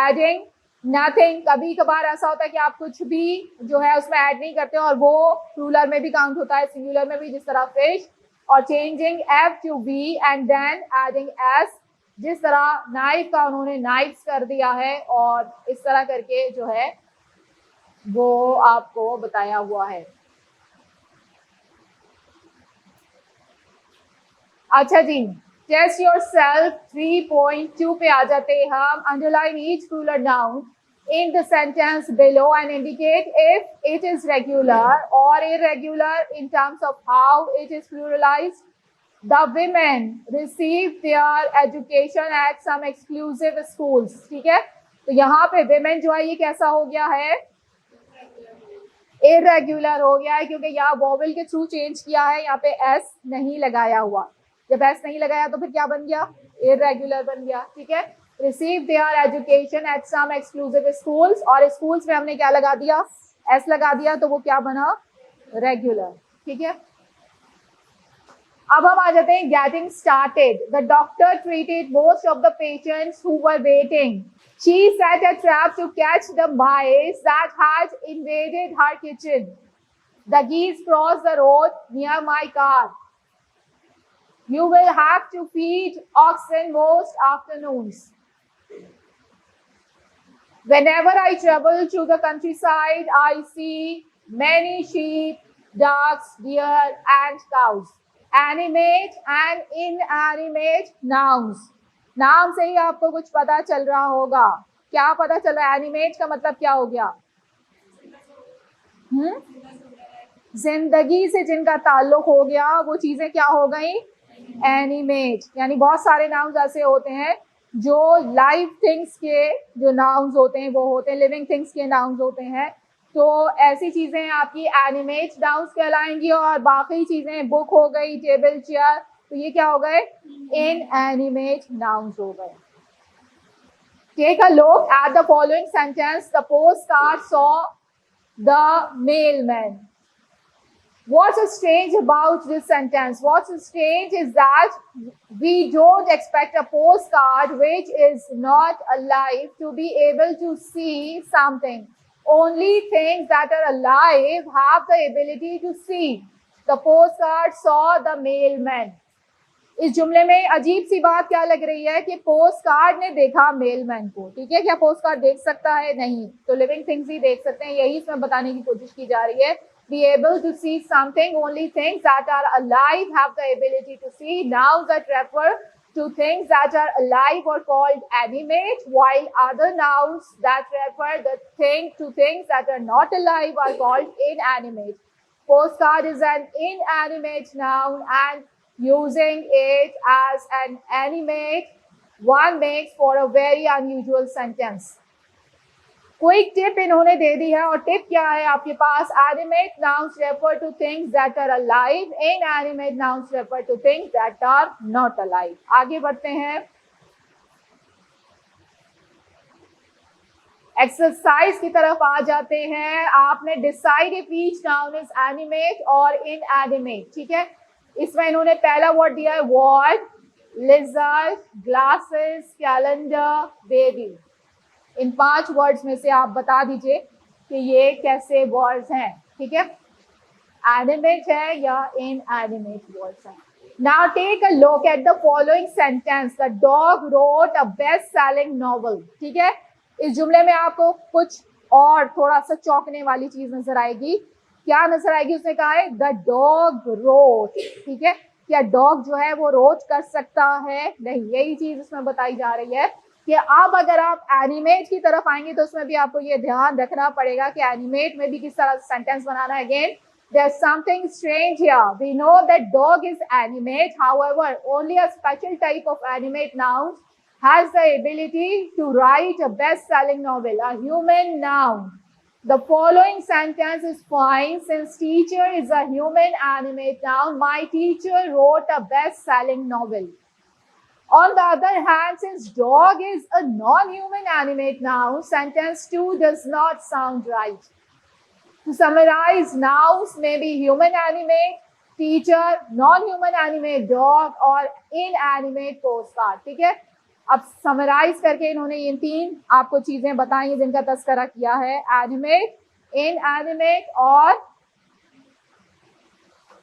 adding नथिंग, कभी कभार ऐसा होता है कि आप कुछ भी जो है उसमें ऐड नहीं करते और वो प्लूरल में भी काउंट होता है, सिंगुलर में भी, जिस तरह फिश। और changing F to B and then adding S, जिस तरह नाइफ का उन्होंने नाइफ्स कर दिया है, और इस तरह करके जो है वो आपको बताया हुआ है। अच्छा जी, टेस्ट योर सेल्फ 3.2 पे आ जाते हैं हम। Underline each plural noun in the sentence below and indicate if it is regular or irregular in terms of how it is pluralized. The women received their education at some exclusive schools. ठीक है, तो यहाँ पे women जो है ये कैसा हो गया है, irregular हो गया है, क्योंकि यहाँ vowel के थ्रू चेंज किया है, यहाँ पे s नहीं लगाया हुआ। जब s नहीं लगाया तो फिर क्या बन गया, irregular बन गया, ठीक है। Receive their education at some exclusive schools, और schools में हमने क्या लगा दिया, s लगा दिया, तो वो क्या बना, regular, ठीक है। अब हम आ जाते हैं getting started. The doctor treated most of the patients who were waiting. She set a trap to catch the mice that had invaded her kitchen. The geese crossed the road near my car. You will have to feed oxen most afternoons. Whenever I travel to the countryside, I see many sheep, ducks, deer, and cows. Animate and inanimate nouns. नाम से ही आपको कुछ पता चल रहा होगा। क्या पता चल रहा है, एनिमेट का मतलब क्या हो गया, जिंदगी से जिनका ताल्लुक हो गया वो चीजें क्या हो गई, एनिमेट। यानी बहुत सारे नाउन्स ऐसे होते हैं जो लाइव थिंग्स के जो नाउन्स होते हैं वो होते हैं लिविंग थिंग्स के नाउन्स होते हैं। तो ऐसी चीजें आपकी एनिमेट नाउन्स कहलाएंगी, और बाकी चीजें बुक हो गई, टेबल, चेयर, तो ये क्या हो गए, इनएनिमेट नाउन्स हो गए। Take a look at the following sentence. The post card saw the mailman. What's strange about this sentence? What's strange is that we don't expect a postcard which is not alive to be able to see something. Only things that are alive have the ability to see. The postcard saw the mailman. इस जुमले में अजीब सी बात क्या लग रही है कि पोस्ट कार्ड ने देखा मेलमैन को, ठीक है। क्या पोस्ट कार्ड देख सकता है? नहीं, तो लिविंग थिंग्स ही देख सकते हैं, यही इसमें बताने की कोशिश की जा रही है। Be able to see something, only things that are alive have the ability to see. Nouns that refer to things that are alive are called animate, while other nouns that refer to things that are not alive are called inanimate. Postcard is an inanimate noun, and using it as an animate one makes for a very unusual sentence. Quick tip इन्होंने दे दी है, और tip क्या है आपके पास? Animate nouns refer to things that are alive, inanimate nouns refer to things that are not alive. आगे बढ़ते हैं, एक्सरसाइज की तरफ आ जाते हैं। आपने decide if each noun is animate और इनएनिमेट, ठीक है। इसमें इन्होंने पहला वर्ड दिया है ward, lizard, glasses, calendar, baby. इन 5 वर्ड्स में से आप बता दीजिए कि ये कैसे वर्ड्स हैं, ठीक है, एनिमेट है या इनएनिमेट वर्ड्स हैं। Now take a look at the following sentence, the dog wrote a best selling novel, ठीक है। इस जुमले में आपको कुछ और थोड़ा सा चौंकने वाली चीज नजर आएगी। क्या नजर आएगी? उसने कहा है द डॉग रोट, ठीक है। क्या डॉग जो है वो रोट कर सकता है? नहीं, यही चीज इसमें बताई जा रही है कि अब अगर आप एनिमेट की तरफ आएंगे तो उसमें भी आपको ये ध्यान रखना पड़ेगा कि एनिमेट में भी किस तरह से सेंटेंस बनाना है। Again there's something strange here. We know that dog is animate, however only a special type of animate nouns has the ability to write a best selling novel, a human noun. The following sentence is fine since teacher is a human animate noun. My teacher wrote a best selling novel. On the other hand, since dog is a non-human animate noun, sentence 2 does not sound right. To summarize, nouns may be human animate, teacher, non-human animate dog और inanimate postcard, ठीक है। अब summarise करके इन्होंने ये 3 आपको चीजें बताई हैं जिनका तस्करा किया है, एनिमेट, इनएनिमेट और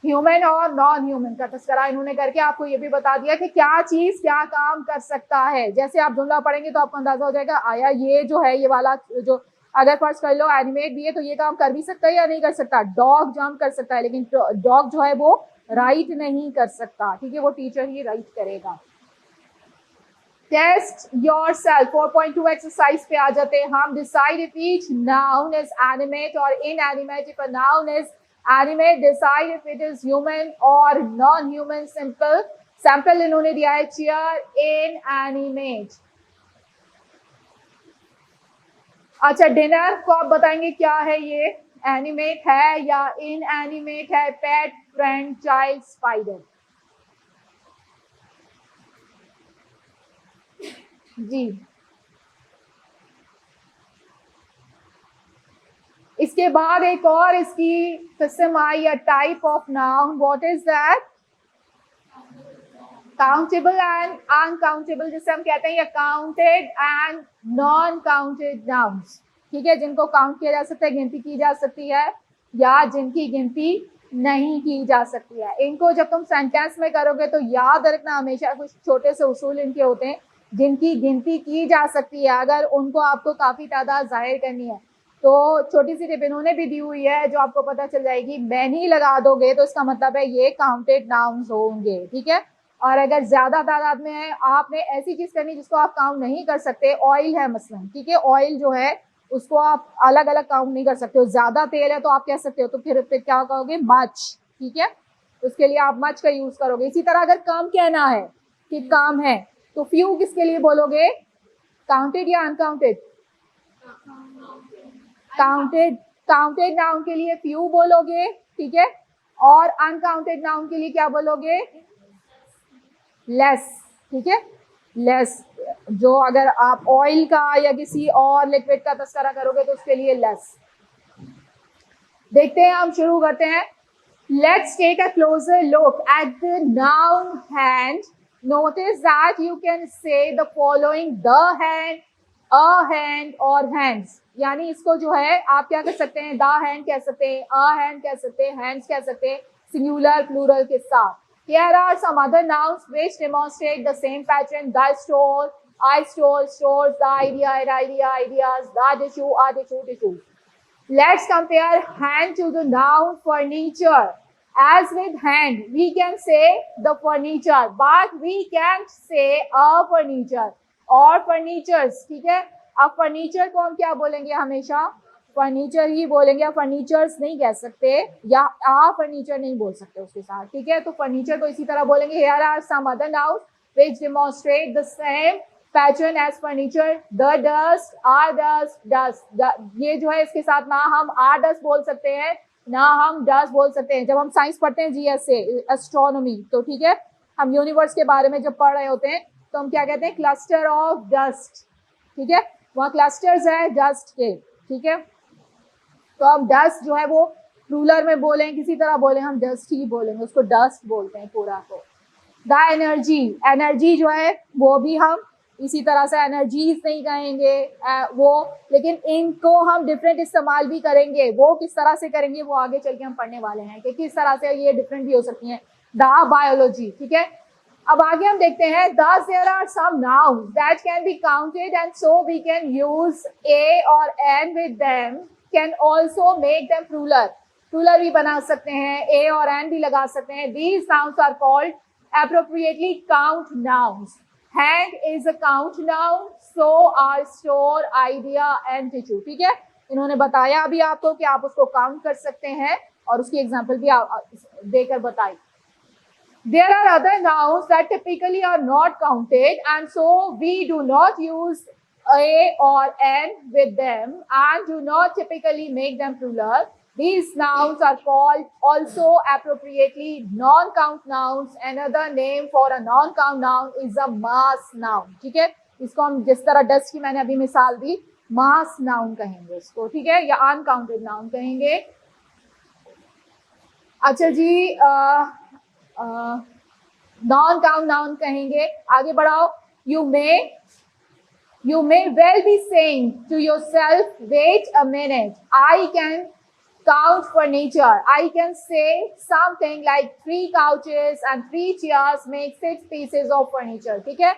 ह्यूमन और नॉन ह्यूमन का तस्करा इन्होंने करके आपको ये भी बता दिया कि क्या चीज क्या काम कर सकता है। जैसे आप जुमला पढ़ेंगे तो आपको अंदाजा हो जाएगा, आया ये जो है, ये वाला जो अगर फर्ज कर लो एनिमेट भी है तो ये काम कर भी सकता है या नहीं कर सकता। डॉग जंप कर सकता है, लेकिन डॉग जो है वो राइट नहीं कर सकता, ठीक है, वो टीचर ही राइट करेगा। टेस्ट योरसेल्फ 4.2 एक्सरसाइज पे आ जाते हैं हम। Decide if each noun is animate और inanimate. If a noun is animate, decide if it is human और नॉन ह्यूमन। सिंपल सैंपल इन्होंने दिया है चेयर, इनएनिमेट। अच्छा, डिनर को आप बताएंगे क्या है, ये एनिमेट है या इनएनिमेट है? पेट, फ्रेंड, चाइल्ड, स्पाइडर। जी, इसके बाद एक और इसकी किस्म आई, या type of noun. What is that? Countable and uncountable, जिसे हम कहते हैं, या counted and non counted nouns, ठीक है, जिनको काउंट किया जा सकता है, गिनती की जा सकती है, या जिनकी गिनती नहीं की जा सकती है। इनको जब तुम सेंटेंस में करोगे तो याद रखना, हमेशा कुछ छोटे से उसूल इनके होते हैं। जिनकी गिनती की जा सकती है, अगर उनको आपको काफी तादाद जाहिर करनी है तो छोटी सी टिप इन्होंने भी दी हुई है जो आपको पता चल जाएगी। मैनी लगा दोगे तो इसका मतलब है ये काउंटेड नाउन्स होंगे, ठीक है। और अगर ज्यादा तादाद में है, आपने ऐसी चीज करनी जिसको आप काउंट नहीं कर सकते। ऑयल है मसलन, ठीक है, ऑयल जो है उसको आप अलग अलग काउंट नहीं कर सकते हो। ज्यादा तेल है तो आप कह सकते हो, तो फिर क्या कहोगे? मच, ठीक है, उसके लिए आप मच का यूज करोगे। इसी तरह अगर कम कहना है कि कम है तो फ्यू किसके लिए बोलोगे? काउंटेड या अनकाउंटेड? काउंटेड। काउंटेड नाउन के लिए फ्यू बोलोगे, ठीक है, और अनकाउंटेड नाउन के लिए क्या बोलोगे? लेस, ठीक है, लेस। जो अगर आप ऑयल का या किसी और लिक्विड का तस्करा करोगे तो उसके लिए लेस। देखते हैं, हम शुरू करते हैं। Let's take a closer look at the noun hand. Notice that you can say the following: the hand, a hand और hands. यानी इसको जो है आप क्या कर सकते हैं, the hand कह सकते हैं, a hand कह सकते हैं, hands कह सकते हैं, singular plural के साथ. Here are some other nouns which demonstrate the same pattern: the store, I store, stores, the idea, ideas, the tissue. Let's compare hand to the noun furniture. As with hand, we can say the furniture, but we can't say a furniture or furnitures. ठीक है, अब furniture को हम क्या बोलेंगे, हमेशा furniture ही बोलेंगे, furnitures नहीं कह सकते, या आ फर्नीचर नहीं बोल सकते उसके साथ. ठीक है, तो फर्नीचर को इसी तरह बोलेंगे. Here are some other nouns which demonstrate the same pattern as furniture: the dust, are dust. ये जो है इसके साथ ना हम आर डस्ट बोल सकते हैं, ना हम डस्ट बोल सकते हैं. जब हम साइंस पढ़ते हैं जीएस से, एस्ट्रोनॉमी, तो ठीक है, हम यूनिवर्स के बारे में जब पढ़ रहे होते हैं तो हम क्या कहते हैं, क्लस्टर ऑफ डस्ट. ठीक है, वहाँ क्लस्टर्स है डस्ट के. ठीक है, तो हम डस्ट जो है वो रूलर में बोलें, किसी तरह बोलें, हम डस्ट ही बोलेंगे, उसको डस्ट बोलते हैं पूरा को. द एनर्जी, एनर्जी जो है वो भी हम इसी तरह से एनर्जीज नहीं कहेंगे वो, लेकिन इनको हम डिफरेंट इस्तेमाल भी करेंगे. वो किस तरह से करेंगे वो आगे चल के हम पढ़ने वाले हैं कि किस तरह से ये डिफरेंट भी हो सकती हैं. The biology. ठीक है, अब आगे हम देखते हैं. Thus there are some nouns that can be counted and so we can use a or an with them, can also make them plural. plural भी बना सकते हैं, a और an भी लगा सकते हैं. These nouns are called appropriately count nouns. Hand is a count noun, so are store, idea and tissue. ठीक है, इन्होंने बताया अभी आपको कि आप उसको काउंट कर सकते हैं और उसकी एग्जाम्पल भी देकर बताई. There are other nouns that typically are not counted and so we do not use a or an with them and do not typically make them plural. These nouns are called also appropriately non-count nouns. Another name for a non-count noun is a mass noun. ठीक है, इसको हम जिस तरह dust की मैंने अभी मिसाल दी, मास नाउन कहेंगे इसको. ठीक है, या अनकाउंटेड नाउन कहेंगे. अच्छा जी, नॉन काउंट नाउन कहेंगे. आगे बढ़ाओ. You may well be saying to yourself, wait a minute, I can count furniture. I can say something like 3 couches and 3 chairs make 6 pieces of furniture. ठीक है,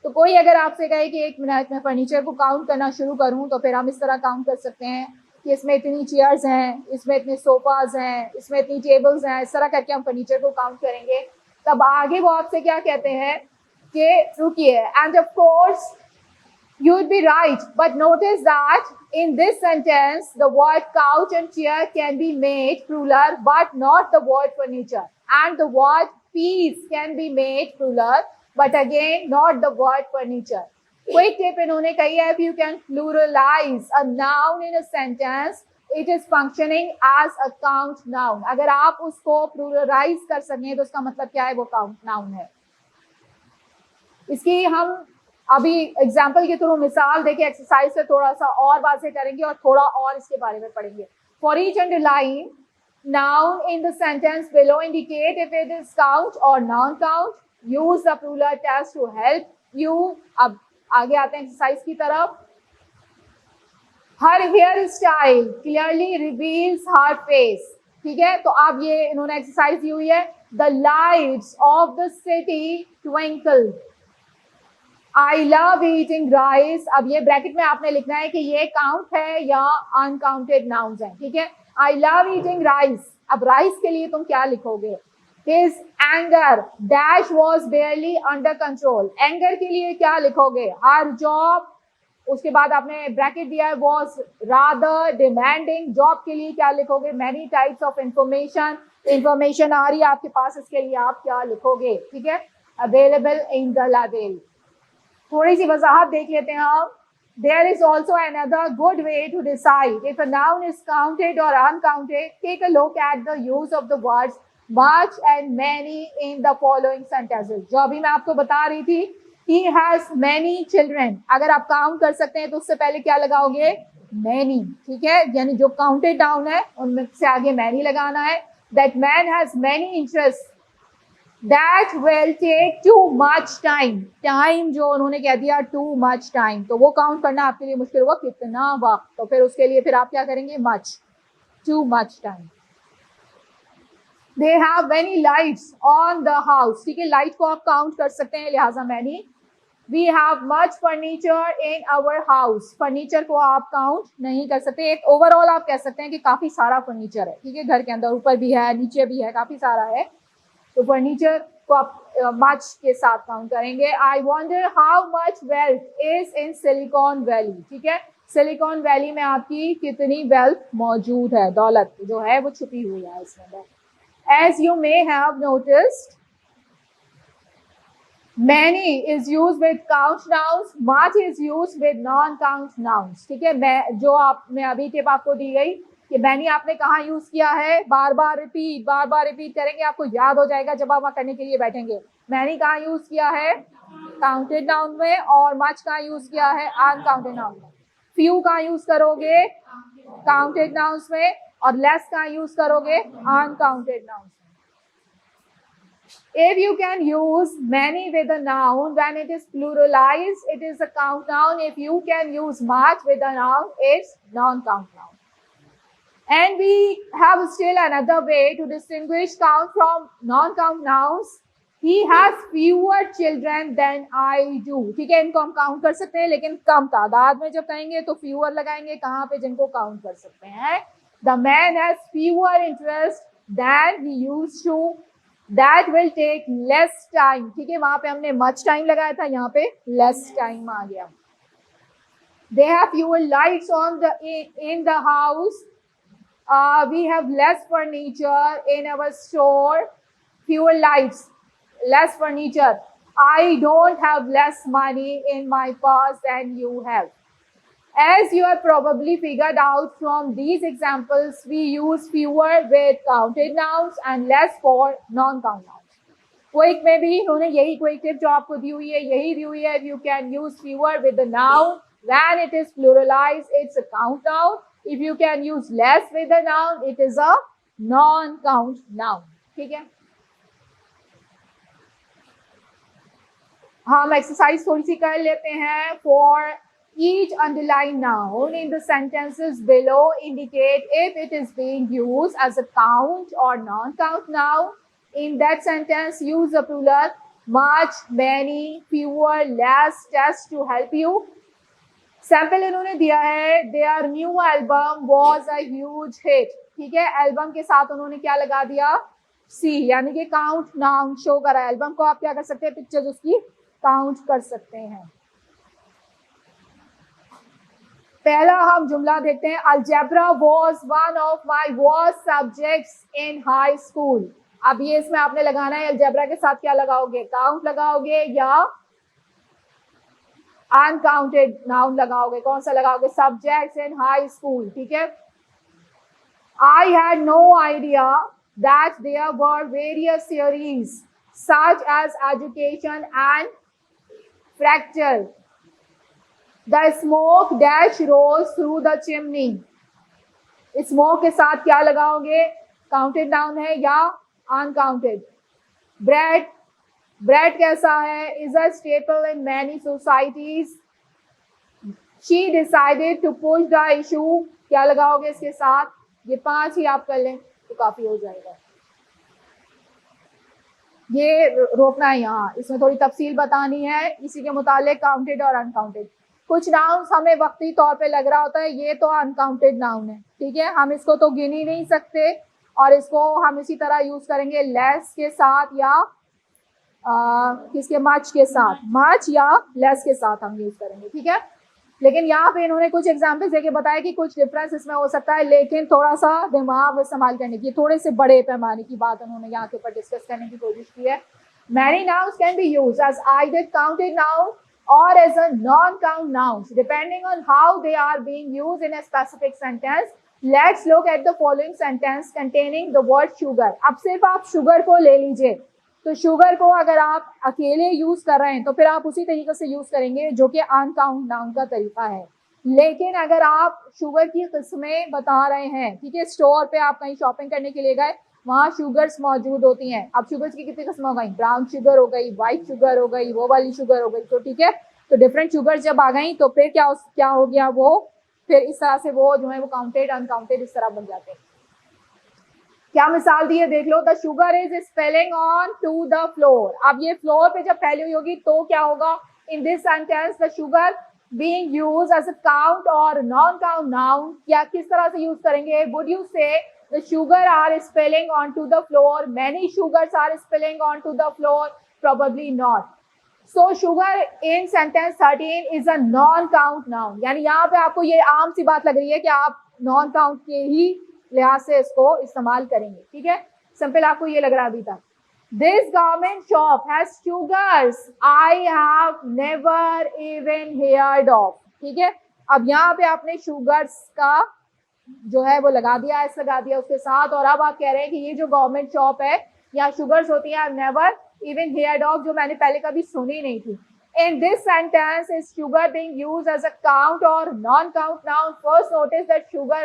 तो कोई अगर आपसे कहे कि 1 मिनट में फर्नीचर को काउंट करना शुरू करूं, तो फिर हम इस तरह काउंट कर सकते हैं कि इसमें इतनी चेयर्स हैं, इसमें इतने सोफाज हैं, इसमें इतनी टेबल्स हैं. इस तरह करके हम फर्नीचर को काउंट करेंगे. तब आगे वो आपसे क्या कहते हैं कि रुकिए, end of course you would be right, but notice that in this sentence the word couch and chair can be made plural but not the word furniture, and the word piece can be made plural but again not the word furniture. Quick tip इन्होंने कही है, if you can pluralize a noun in a sentence, it is functioning as a count noun. अगर आप उसको pluralize कर सकें तो उसका मतलब क्या है, वो count noun है. इसकी हम अभी एग्जाम्पल के थ्रू मिसाल देके एक्सरसाइज से थोड़ा सा और बातें करेंगे और थोड़ा और इसके बारे में पढ़ेंगे. For each underline noun in the sentence below indicate if it is count or non-count. Use the plural test to help you. अब आगे आते हैं एक्सरसाइज की तरफ. Her hairstyle clearly reveals her face. ठीक है, तो अब ये इन्होंने एक्सरसाइज दी हुई है. The lights of the city twinkle. I love eating rice. अब ये ब्रैकेट में आपने लिखना है कि ये काउंट है या अनकाउंटेड नाउन्स हैं. ठीक है, I love eating rice. अब राइस के लिए तुम क्या लिखोगे? His anger dash was barely under control. Anger के लिए क्या लिखोगे? Her job, उसके बाद आपने ब्रैकेट दिया है, was rather demanding. जॉब के लिए क्या लिखोगे? Many types of information. Information आ रही है आपके पास, इसके लिए आप क्या लिखोगे? ठीक है, available in the label. थोड़ी सी वजाहत देख लेते हैं हम. There is also another good way to decide if a noun is counted or uncounted. Take a look at the use of the words much and many in the following sentences. जो अभी मैं आपको बता रही थी, he has many children. अगर आप count कर सकते हैं तो उससे पहले क्या लगाओगे? many. ठीक है, यानी जो काउंटेड नाउन है उनमें से आगे many लगाना है. that man has many interests that will take too much time. Time जो उन्होंने कह दिया too much time, तो वो काउंट करना आपके लिए मुश्किल होगा, कितना वक्त, तो फिर उसके लिए फिर आप क्या करेंगे, much, too much time. They have many lights on the house. ठीक है, लाइट को आप काउंट कर सकते हैं, लिहाजा many. We have much furniture in our house. Furniture को आप काउंट नहीं कर सकते, एक ओवरऑल आप कह सकते हैं कि काफी सारा फर्नीचर है, ठीक है, घर के अंदर ऊपर भी है नीचे भी है, काफी सारा है, तो फर्नीचर को आप मच के साथ काउंट करेंगे. I wonder how much wealth is in Silicon Valley. ठीक है, सिलिकॉन वैली में आपकी कितनी वेल्थ मौजूद है, दौलत जो है वो छुपी हुई है इसमें. As you may have noticed, many is used with count nouns, much is used with non count nouns. ठीक है, मैं अभी टिप आपको दी गई कि मैंने आपने कहाँ यूज किया है, बार बार रिपीट करेंगे, आपको याद हो जाएगा जब आप वहाँ करने के लिए बैठेंगे. मैंने कहाँ यूज किया है, काउंटेड नाउन में, और मच कहाँ यूज किया है, अनकाउंटेड नाउन में. फ्यू कहाँ यूज करोगे, काउंटेड नाउन्स में, और लेस कहाँ यूज करोगे, अनकाउंटेड नाउन्स में. If you can use many with a noun when it is pluralized, it is a count noun. If you can use much with a noun, it's non-count noun. And we have still another way to distinguish count from non-count nouns. He has fewer children than I do. ठीक है, इनको हम count कर सकते हैं, लेकिन कम तादाद में जब कहेंगे तो fewer लगाएंगे, कहाँ पे जिनको काउंट कर सकते हैं. The man has fewer interest than he used to. That will take less time. ठीक है, वहां पे हमने much time लगाया था, यहाँ पे less time आ गया. They have fewer lights in the house. We have less furniture in our store. Fewer lights, less furniture. I don't have less money in my purse than you have. As you have probably figured out from these examples, we use fewer with counted nouns and less for non-count nouns. Quick में भी इन्होंने यही quick tip जो आपको दी हुई है, यही दी हुई है. You can use fewer with the noun when it is pluralized, it's a count noun. If you can use less with the noun, it is a non-count noun. ठीक है, हम एक्सरसाइज थोड़ी सी कर लेते हैं. For each underlined noun in the sentences below indicate if it is being used as a count or non-count noun. In that sentence, use the plural much, many, fewer, less, just to help you. Sample इन्होंने दिया है, their new album was a huge hit. ठीक है, album के साथ उन्होंने क्या लगा दिया, सी, यानी कि काउंट नाउन शो करा. एल्बम को आप क्या कर सकते हैं, पिक्चर उसकी काउंट कर सकते हैं. पहला हम जुमला देखते हैं. Algebra was one of my worst subjects in high school. अब ये इसमें आपने लगाना है, अलजेब्रा के साथ क्या लगाओगे, काउंट लगाओगे या अनकाउंटेड नाउन लगाओगे, कौन सा लगाओगे, सब्जेक्ट्स इन हाई स्कूल. ठीक है, I had no idea that there were various theories such as education and fracture. The smoke dash rose through the chimney. Smoke के साथ क्या लगाओगे, काउंटेड नाउन है या अनकाउंटेड. bread कैसा है, is a staple in many societies. She decided to push the issue, क्या लगाओगे इसके साथ, ये 5 ही आप कर लें तो काफी हो जाएगा. ये रोकना है यहाँ, इसमें थोड़ी तफसील बतानी है, इसी के मुतालिक काउंटेड और अनकाउंटेड. कुछ नाउन हमें वक्ती तौर पे लग रहा होता है ये तो अनकाउंटेड नाउन है, ठीक है, हम इसको तो गिन ही नहीं सकते, और इसको हम इसी तरह यूज करेंगे लेस के साथ या किसके, मच के साथ, मच या लेस के साथ हम यूज करेंगे. ठीक है, लेकिन यहाँ पे इन्होंने कुछ एग्जाम्पल्स देके बताया कि कुछ डिफरेंस इसमें हो सकता है, लेकिन थोड़ा सा दिमाग इस्तेमाल करने की, थोड़े से बड़े पैमाने की बात उन्होंने यहाँ के ऊपर डिस्कस करने की कोशिश की है. Many nouns can be used as either counted noun or as a non-count nouns, depending on how they are being used in a specific sentence. Let's look at the following sentence containing the word sugar. अब सिर्फ आप sugar को ले लीजिए, तो sugar को अगर आप अकेले यूज कर रहे हैं तो फिर आप उसी तरीके से यूज करेंगे जो कि अनकाउंट नाउन का तरीका है. लेकिन अगर आप शुगर की किस्में बता रहे हैं, ठीक है, स्टोर पे आप कहीं शॉपिंग करने के लिए गए, वहाँ शुगर्स मौजूद होती हैं। अब शुगर्स की कितनी किस्म हो गई, ब्राउन शुगर हो गई, व्हाइट शुगर हो गई, वो वाली शुगर हो गई। तो ठीक है, तो डिफरेंट शुगर्स जब आ गई तो फिर क्या हो गया, वो फिर इस तरह से वो जो है वो काउंटेड अनकाउंटेड इस तरह बन जाते हैं। क्या मिसाल दी है देख लो, the sugar is spilling on to the floor. अब ये फ्लोर पे जब फैली हुई होगी तो क्या होगा, in this sentence the sugar being used as a count और नॉन काउंट नाउन, या किस तरह से यूज करेंगे, would you say the sugar are spilling on to the floor, many sugars are spilling on to the floor, probably not. So sugar in sentence 13 is a non count noun, यानी यहाँ पे आपको ये आम सी बात लग रही है कि आप नॉन काउंट के ही लिहाज से इसको इस्तेमाल करेंगे। ठीक है, सिंपल आपको ये लग रहा है अभी तक। This government shop has sugars I have never even heard of. ठीक है, अब यहाँ पे आपने शुगर्स का जो है वो लगा दिया, एस लगा दिया उसके साथ, और अब आप कह रहे हैं कि ये जो गवर्नमेंट शॉप है यहाँ शुगर्स होती है, नेवर इवन हियर्ड ऑफ, जो मैंने पहले कभी सुनी नहीं थी। In this sentence, is sugar being used as a count or non-count noun? First notice that sugar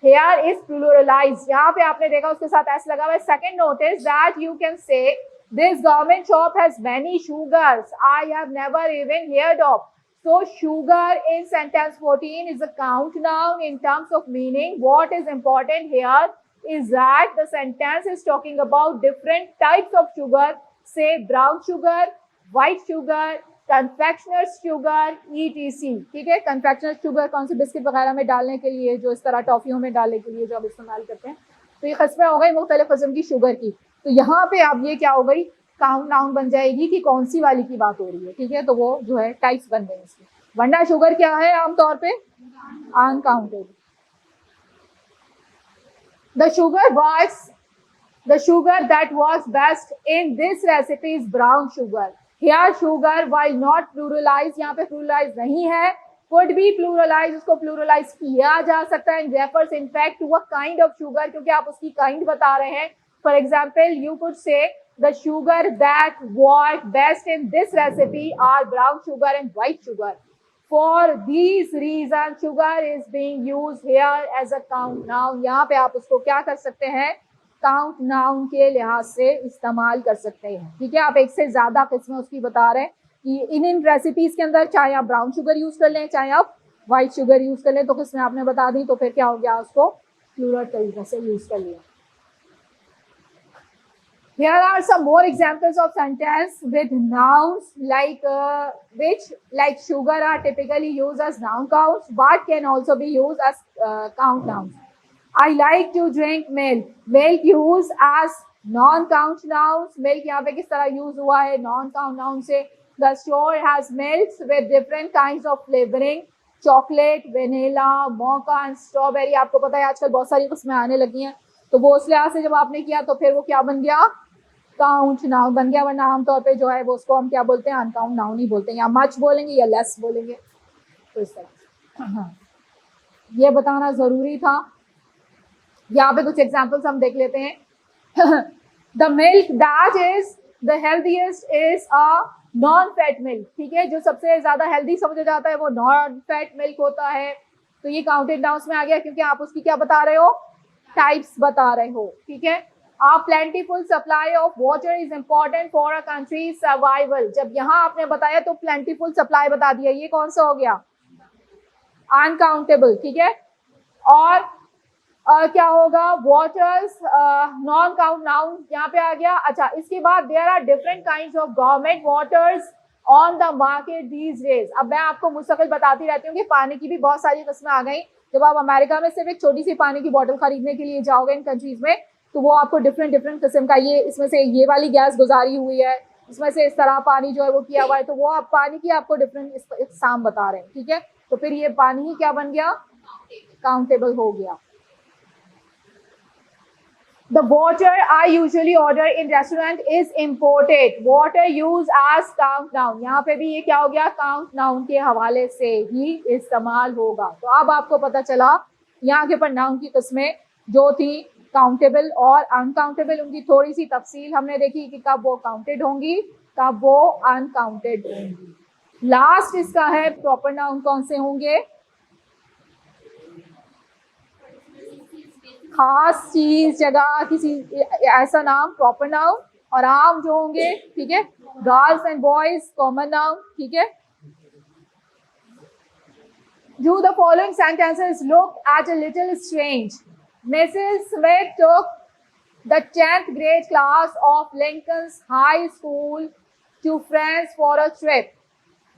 here is pluralized. यहाँ पे आपने देखा उसके साथ s लगा हुआ है। Second notice that you can say this government shop has many sugars I have never even heard of. So sugar in sentence 14 is a count noun in terms of meaning. What is important here is that the sentence is talking about different types of sugar, say brown sugar, white sugar, confectioner sugar ETC। ठीक है, confectioner sugar कौन से biscuit वगैरह में डालने के लिए, जो इस तरह टॉफियों में डालने के लिए जो आप इस्तेमाल करते हैं। तो ये किस्में हो गई मुख्तलिफ किस्म की शुगर की। तो यहाँ पे अब ये क्या हो गई, काउंट नाउन बन जाएगी कि कौन सी वाली की बात हो रही है। ठीक है, तो वो जो है टाइप्स बन गए इसके, वरना शुगर क्या है आमतौर पे uncounted. The sugar that was best in this recipe is brown sugar. Here sugar while not pluralized, यहाँ पे pluralized नहीं है, could be pluralized, उसको pluralize किया जा सकता है, refers in fact to a kind of sugar, क्योंकि आप उसकी kind बता रहे हैं। For example, you could say the sugar that worked best in this recipe are brown sugar and white sugar. For these reasons, sugar is being used here as a count noun. यहाँ पे आप उसको क्या कर सकते हैं, count noun के लिहाज से इस्तेमाल कर सकते हैं। ठीक है, आप एक से ज्यादा किस्में उसकी बता रहे हैं कि इन रेसिपीज के अंदर चाहे आप ब्राउन शुगर यूज कर लें, चाहे आप व्हाइट शुगर यूज कर लें, तो किस्में आपने बता दी, तो फिर क्या हो गया, उसको प्लूरल तरीके से यूज कर लिया। Here are some more examples of sentence with nouns like sugar are typically used as noun counts, but can also be used as count nouns. I like to drink milk. Milk used as non-count nouns. Milk यहाँ पे किस तरह use हुआ है, non-count noun से। The store has milks with different kinds of flavoring, chocolate, vanilla, mocha and strawberry. आपको पता है आजकल बहुत सारी किस्में आने लगी हैं, तो वो उस लिहाज से जब आपने किया तो फिर वो क्या बन गया, काउंट नाउन बन गया। वरना आमतौर पे जो है वो उसको हम क्या बोलते हैं, अनकाउंट नाउन ही बोलते हैं, या मच बोलेंगे या लेस बोलेंगे। तो इस तरह ये बताना जरूरी था। यहाँ पे कुछ एग्जाम्पल्स हम देख लेते हैं। The milk that is the healthiest is a non fat milk. ठीक है, जो सबसे ज्यादा हेल्दी समझा जाता है वो नॉन फैट मिल्क होता है। तो ये काउंटेड नाउन्स में आ गया, क्योंकि आप उसकी क्या बता रहे हो, टाइप्स बता रहे हो। ठीक है, A plentiful supply of water is important for a country's survival. जब यहाँ आपने बताया तो plentiful supply बता दिया, ये कौन सा हो गया, uncountable। ठीक है, और क्या होगा, waters non count noun यहाँ पे आ गया। अच्छा, इसके बाद there are different kinds of government waters on the market these days. अब मैं आपको मुस्तकिल बताती रहती हूँ कि पानी की भी बहुत सारी किस्में आ गई। जब आप अमेरिका में सिर्फ एक छोटी सी पानी की बोतल खरीदने के लिए जाओगे इन कंट्रीज में, तो वो आपको डिफरेंट किस्म का, ये इसमें से ये वाली गैस गुजारी हुई है, इसमें से इस तरह पानी जो है वो किया हुआ है, तो वो आप पानी की आपको डिफरेंट इकसाम बता रहे हैं। ठीक है, तो फिर ये पानी ही क्या बन गया, काउंटेबल हो गया। The water I usually order in restaurant is imported. Water used as count noun. यहाँ पे भी ये क्या हो गया, count noun के हवाले से ही इस्तेमाल होगा। तो अब आपको पता चला यहाँ के पर नाउन की किस्में जो थी काउंटेबल और अनकाउंटेबल, उनकी थोड़ी सी तफसील हमने देखी कि कब वो काउंटेड होंगी, कब वो अनकाउंटेड होंगी। लास्ट इसका है प्रॉपर नाउन कौन से होंगे, खास चीज, जगह, किसी ऐसा नाम प्रॉपर नाउन, और आम जो होंगे, ठीक है, girls and boys common noun, ठीक है। Do the following sentences look at a little strange? Mrs. Smith took the 10th grade class of Lincoln's High School to France for a trip.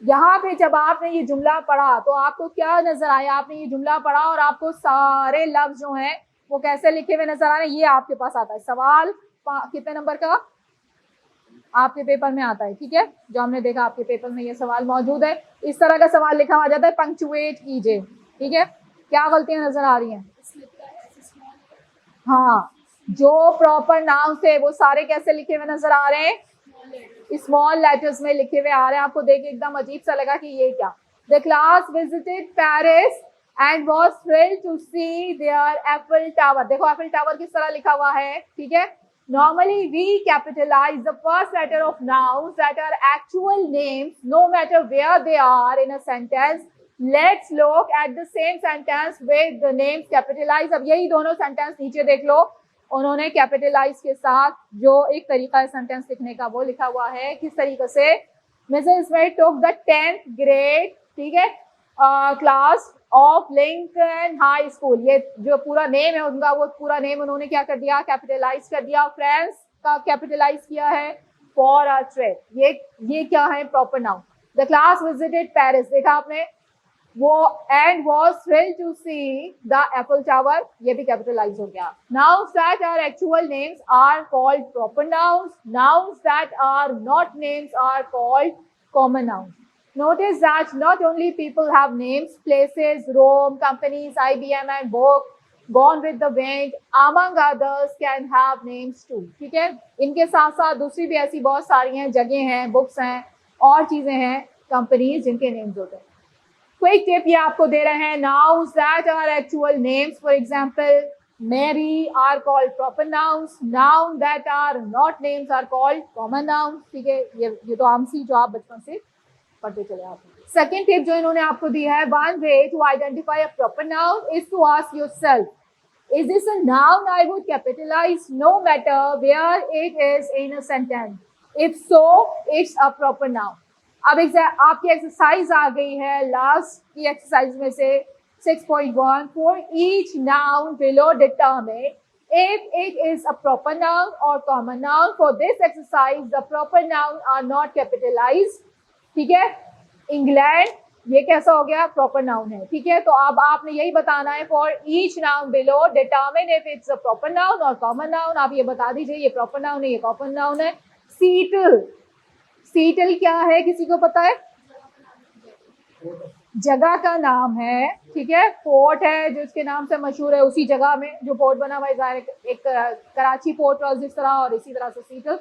यहाँ पे जब आपने ये जुमला पढ़ा तो आपको क्या नजर आया? आपने ये जुमला पढ़ा और आपको सारे लफ्ज जो हैं वो कैसे लिखे हुए नजर आ रहे हैं? ये आपके पास आता है सवाल कितने नंबर का आपके पेपर में आता है, ठीक है, जो हमने देखा आपके पेपर में ये सवाल मौजूद है। इस तरह का सवाल लिखा हुआ जाता है, पंक्चुएट कीजिए, ठीक है। क्या गलतियां नजर आ रही हैं? हाँ, जो प्रॉपर नाउन थे वो सारे कैसे लिखे हुए नजर आ रहे हैं? स्मॉल लेटर्स में लिखे हुए आ रहे हैं। आपको देख के एकदम अजीब सा लगा कि ये क्या? The class visited Paris and was thrilled to see their Eiffel Tower. देखो एफिल टावर किस तरह लिखा हुआ है, ठीक है। Normally we capitalize the first letter of nouns that are actual names no matter where they are in a sentence. Let's look at the same sentence with the names capitalized. अब यही दोनों सेंटेंस नीचे देख लो, उन्होंने capitalise के साथ जो एक तरीका है सेंटेंस लिखने का वो लिखा हुआ है। किस तरीके से? Mrs Smith took the 10th grade, ठीक है, class of Lincoln high school. ये जो पूरा नेम है उनका, वो पूरा नेम उन्होंने क्या कर दिया? कैपिटलाइज कर दिया। फ्रेंड्स का कैपिटलाइज किया है। फॉर अ ट्रिप, ये क्या है? Proper noun. The class visited Paris, देखा आपने, वो and was thrilled to see the Eiffel Tower, ये भी कैपिटलाइज हो गया। Nouns that are actual names are called proper nouns. Nouns that are not names are called common nouns. Notice that not only people have names, places, Rome, companies, IBM and book, Gone with the Wind, among others can have names too. ठीक है, इनके साथ साथ दूसरी भी ऐसी बहुत सारी हैं, जगह हैं, बुक्स हैं, और चीजें हैं, कंपनीज जिनके नेम्स होते हैं। क्विक टिप ये आपको दे रहे हैं, nouns that are actual names, for example, Mary are called proper nouns. Noun that are not names are called common nouns. ठीक है, ये तो आम सी जो आप बचपन से पढ़ते चले आप। सेकेंड टिप जो इन्होंने आपको दी है, one way to identify a proper noun is to ask yourself, is this a noun I would capitalize no matter where it is in a sentence? If so, it's a proper noun. अब आपकी exercise आ गई है last की exercise में से 6.1, for each noun below determine if it is a proper noun or common noun. For this exercise the proper noun are not capitalized, ठीक है। England, ये कैसा हो गया? प्रॉपर नाउन है, ठीक है। तो अब आपने यही बताना है, for each noun below determine if it's a proper noun और कॉमन नाउन। आप ये बता दीजिए ये प्रॉपर नाउन है, ये कॉमन नाउन है। सीटल, सीटल क्या है, किसी को पता है? जगह का नाम है, ठीक है। पोर्ट है जो इसके नाम से मशहूर है, उसी जगह में जो पोर्ट बना हुआ है, एक कराची पोर्ट और जिस तरह, और इसी तरह से सीटल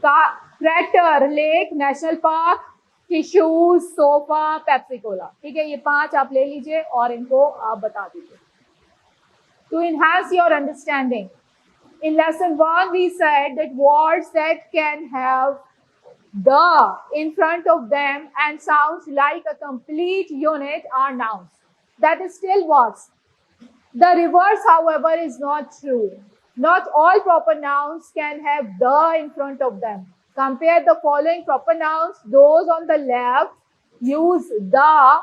का। Crater lake national park, tissues, sofa, Pepsicola, ठीक है। ये 5 आप ले लीजिए और इनको आप बता दीजिए। To enhance your understanding, in lesson 1 we said that words that can have the in front of them and sounds like a complete unit are nouns. That is still words. The reverse, however, is not true. Not all proper nouns can have the in front of them. Compare the following proper nouns. Those on the left use the,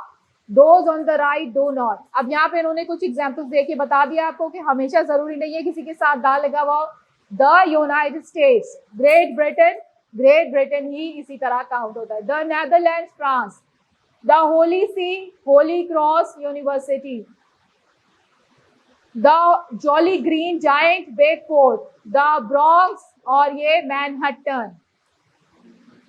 those on the right do not. अब यहाँ पे इन्होंने कुछ examples देके बता दिया आपको कि हमेशा जरूरी नहीं है किसी के साथ दा लगा हुआ। The United States, Great Britain, Great Britain ही इसी तरह काउंट होता है। The Netherlands, France. The Holy See, Holy Cross University. The Jolly Green Giant bake fort, the Bronx, और ये Manhattan.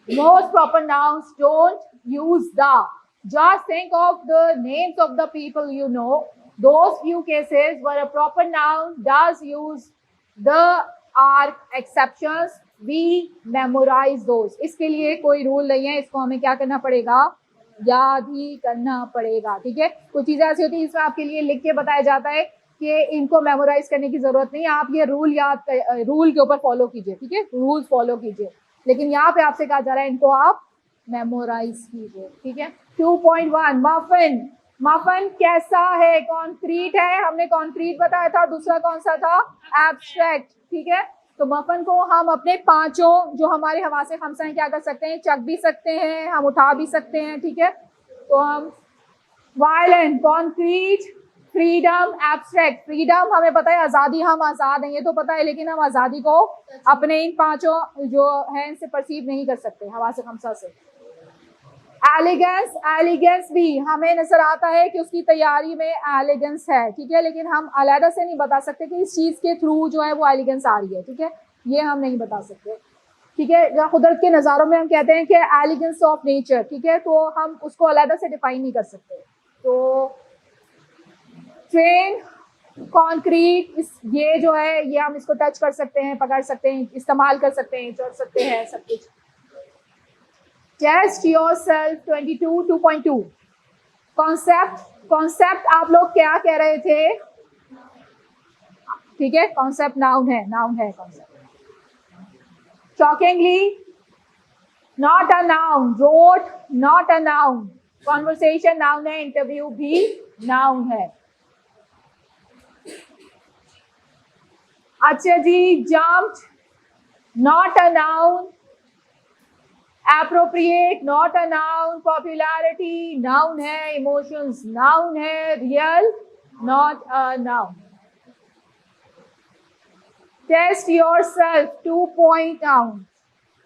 Most proper nouns don't use the. Just think of the names of the people you know. Those few cases where a proper noun does use the are exceptions. We memorize those. इसके लिए कोई rule नहीं है, इसको हमें क्या करना पड़ेगा? याद ही करना पड़ेगा, ठीक है। कुछ चीजें ऐसी होती है जिसमें आपके लिए लिख के बताया जाता है कि इनको मेमोराइज करने की जरूरत नहीं है, आप ये रूल रूल के ऊपर फॉलो कीजिए, ठीक है, रूल्स फॉलो कीजिए। लेकिन यहाँ पे आपसे कहा जा रहा है इनको आप मेमोराइज कीजिए, ठीक है। 2.1 मफिन, मफन कैसा है? कॉन्क्रीट है, हमने कॉन्क्रीट बताया था, और दूसरा कौन सा था? एब्स्ट्रैक्ट। ठीक है, तो मफन को हम अपने पांचों जो हमारे हवासे खमसा हैं क्या कर सकते हैं? चख भी सकते हैं, हम उठा भी सकते हैं। ठीक है, तो हम violent, concrete, freedom, abstract. Freedom हमें पता है आज़ादी, हम आज़ाद हैं ये तो पता है, लेकिन हम आज़ादी को अपने इन पांचों जो है इनसे परसीव नहीं कर सकते हवासे खमसा से। एलिगेंस, एलिगेंस भी हमें नजर आता है कि उसकी तैयारी में एलिगेंस है। ठीक है, लेकिन हम अलग से नहीं बता सकते कि इस चीज के थ्रू जो है वो एलिगेंस आ रही है। ठीक है, ये हम नहीं बता सकते। ठीक है, या कुदरत के नज़ारों में हम कहते हैं कि एलिगेंस ऑफ नेचर। ठीक है, तो हम उसको अलग से डिफाइन नहीं कर सकते। तो ट्रेन, कॉन्क्रीट, ये जो है ये हम इसको टच कर सकते हैं, पकड़ सकते हैं, इस्तेमाल कर सकते हैं, चढ़ सकते हैं, सब कुछ। टेस्ट योरसेल्फ 22 2.2 कॉन्सेप्ट, कॉन्सेप्ट आप लोग क्या कह रहे थे? ठीक है, कॉन्सेप्ट नाउन है, नाउन है concept. Shockingly not a noun, rote not a noun, conversation noun है, इंटरव्यू भी नाउन है। अच्छा जी, jumped not a noun, appropriate not a noun, popularity noun है, emotions noun है, real not a noun. Test yourself 2 noun.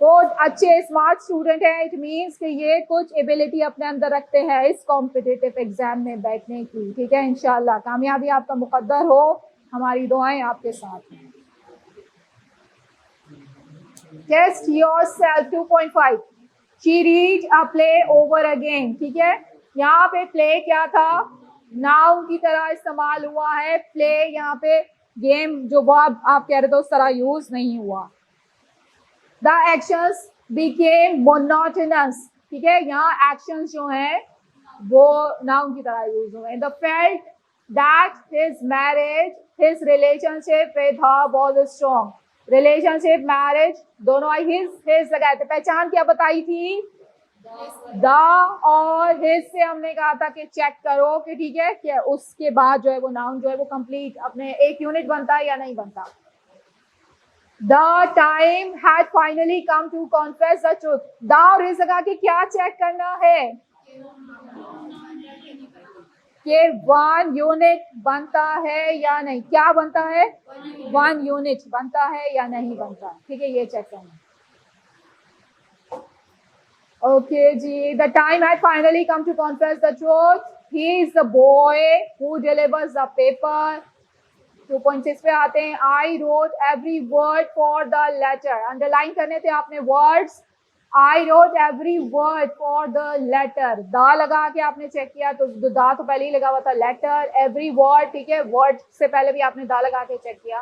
वो अच्छे smart student है, इट मीन्स कि ये कुछ एबिलिटी अपने अंदर रखते हैं इस कॉम्पिटिटिव एग्जाम में बैठने की। ठीक है, इंशाल्लाह कामयाबी आपका मुकद्दर हो, हमारी दुआएं आपके साथ हैं। Test yourself 2.5 She read a play over again. ठीक है, यहाँ पे प्ले क्या था? नाउन की तरह इस्तेमाल हुआ है। प्ले यहाँ पे गेम जो वो आप कह रहे थे उस तरह यूज नहीं हुआ। The actions became monotonous. ठीक है, यहाँ एक्शंस जो हैं वो नाउन की तरह यूज हुए हैं। The felt that his marriage, his relationship with her was strong. Relationship, marriage दोनों हिज लगाए थे। पहचान क्या बताई थी? द और हिज से हमने कहा था कि चेक करो कि ठीक है कि उसके बाद जो है वो नाउन जो है वो कंप्लीट अपने एक यूनिट बनता है या नहीं बनता। The time had finally come to confess the truth. The और हिज लगा के क्या चेक करना है कि 1 यूनिट बनता है या नहीं। क्या बनता है? 1 यूनिट बनता है या नहीं बनता। ठीक है, ये चेक करना। ओके जी, the time had finally come to confess the truth. He is the boy who delivers the paper. 2.6 पे आते हैं। I wrote every word for the letter. Underline करने थे आपने words. I wrote every word for the letter. दा लगा के आपने चेक किया तो दा तो पहले ही लगा हुआ था। लेटर, every word, ठीक है, वर्ड से पहले भी आपने दा लगा के चेक किया।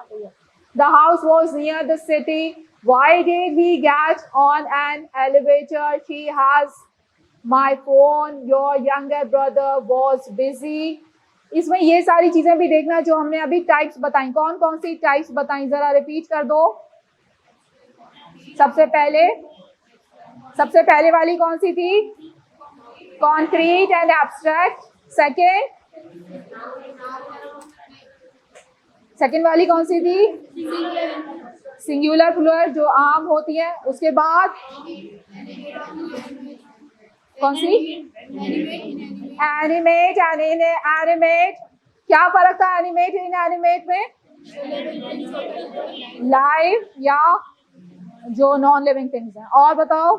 The house was near the city. Why did he get on an elevator? She has my phone. Your younger brother was busy. इसमें ये सारी चीजें भी देखना जो हमने अभी टाइप्स बताई। कौन कौन सी टाइप्स बताई जरा रिपीट कर दो। सबसे पहले वाली कौन सी थी? Concrete and abstract. सेकेंड वाली कौन सी थी? सिंगुलर प्लूरल जो आम होती है। उसके बाद कौन सी? Animate, animate. क्या फर्क था एनिमेट इन एनिमेट में? लाइव या जो नॉन लिविंग थिंग्स हैं। और बताओ?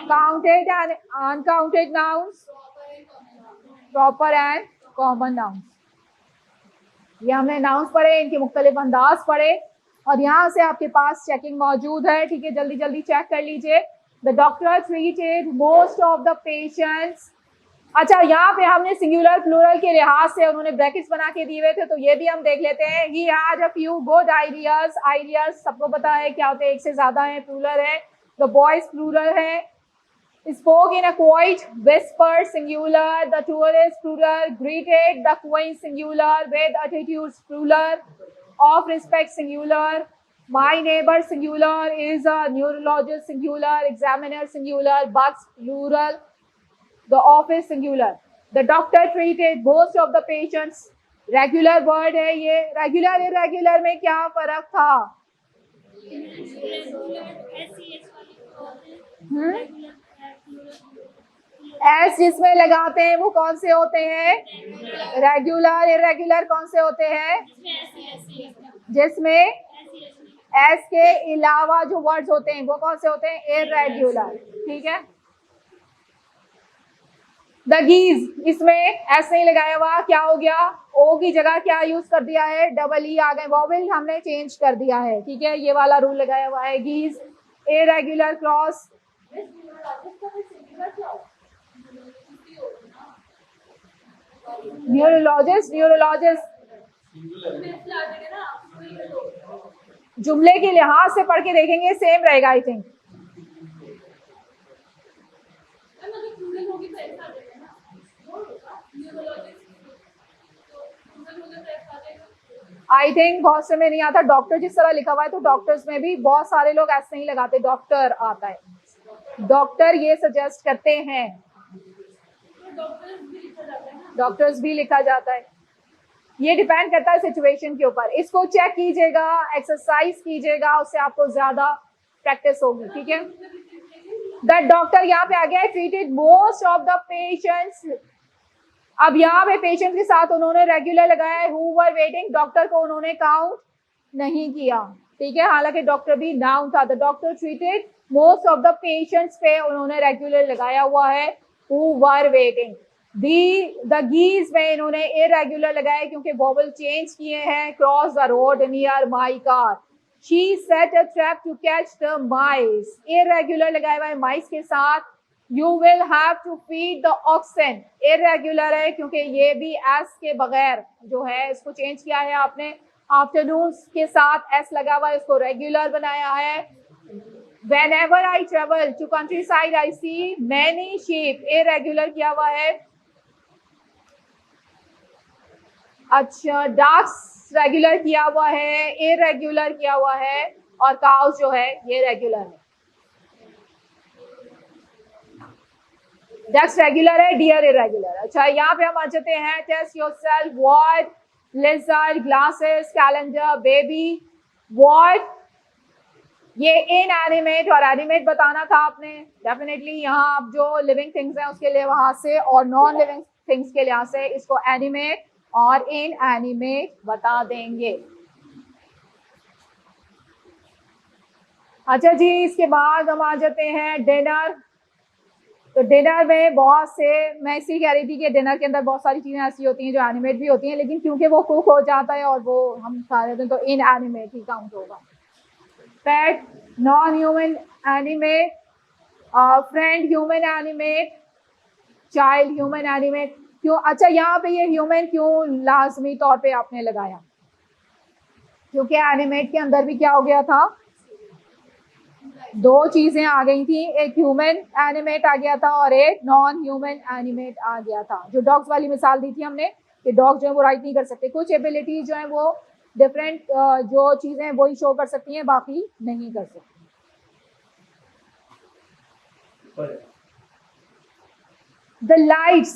Counted and uncounted nouns, proper and common nouns. ये हमने नाउन्स पढ़े, इनके मुख्तलिफ अंदाज पढ़े और यहाँ से आपके पास चेकिंग मौजूद है। ठीक है, जल्दी जल्दी चेक कर लीजिए। The doctor treated most of the patients. अच्छा, यहाँ पे हमने सिंगुलर प्लूरल के लिहाज से उन्होंने ब्रैकेट्स बना के दिए हुए थे तो ये भी हम देख लेते हैं। He had a few good ideas. Ideas सबको पता है क्या होते हैं, एक से ज्यादा है, प्लूरल है। द बॉयज प्लूरल है। Spoke in a quiet whisper, singular. The tourist, plural. Greeted the queen, singular. With attitudes, plural. Of respect, singular. My neighbor, singular. Is a neurologist, singular. Examiner, singular. Bugs, plural. The office, singular. The doctor treated most of the patients. Regular word है ये। Regular irregular में क्या फर्क था? S जिसमें लगाते हैं वो कौन से होते हैं? रेगुलर। इरेगुलर कौन से होते हैं? जिसमें एस के अलावा जो वर्ड्स होते हैं वो कौन से होते हैं? इरेगुलर। ठीक है। द गीज, इसमें एस नहीं लगाया हुआ, क्या हो गया? ओ की जगह क्या यूज कर दिया है? डबल ई आ गए, वॉवेल हमने चेंज कर दिया है। ठीक है, ये वाला रूल लगाया हुआ है। गीज इरेगुलर क्रॉस। न्यूरोलॉजिस्ट, न्यूरोलॉजिस्ट जुमले के लिहाज से पढ़ के देखेंगे, सेम रहेगा आई थिंक। आई थिंक बहुत से में नहीं आता। डॉक्टर जिस तरह लिखा हुआ है तो डॉक्टर्स में भी बहुत सारे लोग ऐसे नहीं लगाते, डॉक्टर आता है। डॉक्टर ये सजेस्ट करते हैं, डॉक्टर्स भी लिखा जाता है। ये डिपेंड करता है सिचुएशन के ऊपर। इसको चेक कीजिएगा, एक्सरसाइज कीजिएगा, उससे आपको ज्यादा प्रैक्टिस होगी। ठीक है। द डॉक्टर यहाँ पे आ गया है, treated most of the patients. अब यहाँ पे पेशेंट के साथ उन्होंने रेगुलर लगाया है, हु वर वेटिंग। डॉक्टर को उन्होंने काउंट नहीं किया। ठीक है, हालांकि डॉक्टर भी नाउन था। The doctor treated most of the patients पे उन्होंने रेगुलर लगाया हुआ है, who were waiting. The geese में इन्होंने इरेगुलर लगाया क्योंकि वोवल चेंज किए हैं। Cross the road near my car. She set a trap to catch the mice. Irregular लगाया हुआ है माइस के साथ। You will have to feed the oxen। Irregular है क्योंकि ये भी एस के बगैर जो है इसको चेंज किया है आपने। आफ्टरनून के साथ एस लगा हुआ है, इसको रेगुलर बनाया है। Whenever I travel to countryside I see many sheep। Irregular किया हुआ है। अच्छा, डक्स रेगुलर किया हुआ है, इरेगुलर किया हुआ है, और काउस जो है ये रेगुलर है। डक्स रेगुलर है, डियर इरेगुलर। अच्छा, यहाँ पे हम आ जाते हैं। Test yourself, what, lizard, glasses, calendar, baby, what. ये इन एनिमेट और एनिमेट बताना था आपने। डेफिनेटली यहाँ आप जो लिविंग थिंग्स हैं उसके लिए वहां से, और नॉन लिविंग थिंग्स के लिहाज से इसको एनिमेट और इन एनिमेट बता देंगे। अच्छा जी, इसके बाद हम आ जाते हैं डिनर। तो डिनर में बहुत से, मैं इसी कह रही थी कि डिनर के अंदर बहुत सारी चीजें ऐसी होती हैं जो एनिमेट भी होती हैं, लेकिन क्योंकि वो कुक हो जाता है और वो हम खा रहे थे तो इन एनिमेट ही काउंट होगा। Pet, non human animate, friend human animate, child human animate. क्यों? अच्छा, यहाँ पे ये ह्यूमन क्यों लाजमी तौर पे आपने लगाया? क्योंकि एनिमेट के अंदर भी क्या हो गया था? दो चीजें आ गई थी, एक ह्यूमन एनिमेट आ गया था और एक नॉन ह्यूमन एनिमेट आ गया था। जो डॉग्स वाली मिसाल दी थी हमने कि डॉग जो है वो राइट नहीं कर सकते, कुछ एबिलिटी जो है वो डिफरेंट जो चीजें हैं वही शो कर सकती हैं, बाकी नहीं कर सकती। द लाइट्स,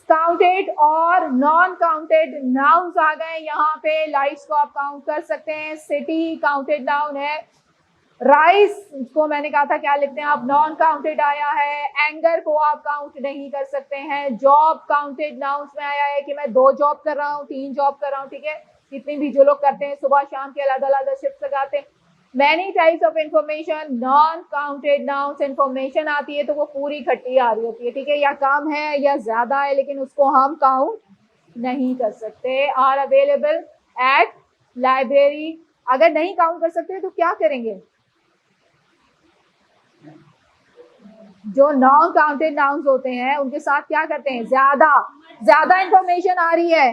काउंटेड और नॉन काउंटेड नाउन्स आ गए यहाँ पे। लाइट्स को आप काउंट कर सकते हैं। सिटी काउंटेड नाउन है। राइस को मैंने कहा था क्या लिखते हैं आप, नॉन काउंटेड आया है। एंगर को आप काउंट नहीं कर सकते हैं। जॉब काउंटेड नाउन्स में आया है कि मैं 2 जॉब कर रहा हूँ, 3 जॉब कर रहा हूँ। ठीक है, जितनी भी जो लोग करते हैं सुबह शाम के अलग अलग शिफ्ट लगाते हैं। Many types of information, non counted nouns. Information आती है तो वो पूरी इकट्ठी आ रही होती है। ठीक है, या कम है या ज्यादा है, लेकिन उसको हम काउंट नहीं कर सकते। Are available at library. अगर नहीं काउंट कर सकते तो क्या करेंगे? जो नॉन काउंटेड नाउन्स होते हैं उनके साथ क्या करते हैं? ज्यादा इंफॉर्मेशन आ रही है,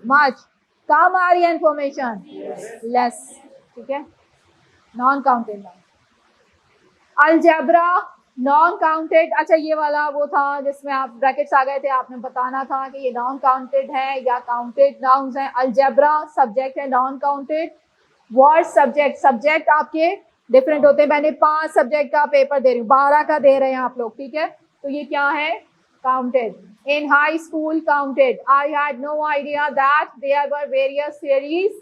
मच। कम आ रही है इंफॉर्मेशन, लेस। ठीक है, non counted noun. Algebra, non counted. अच्छा, ये वाला वो था जिसमें आप ब्रैकेट्स आ गए थे, आपने बताना था कि ये नॉन काउंटेड है या काउंटेड नाउन्स हैं। अलजेब्रा सब्जेक्ट है, non counted. Word subject, subject आपके डिफरेंट होते हैं। मैंने 5 सब्जेक्ट का पेपर दे रही हूँ, 12 का दे रहे हैं आप लोग। ठीक है, तो ये क्या है? counted. In high school, counted. I had no idea that there were various theories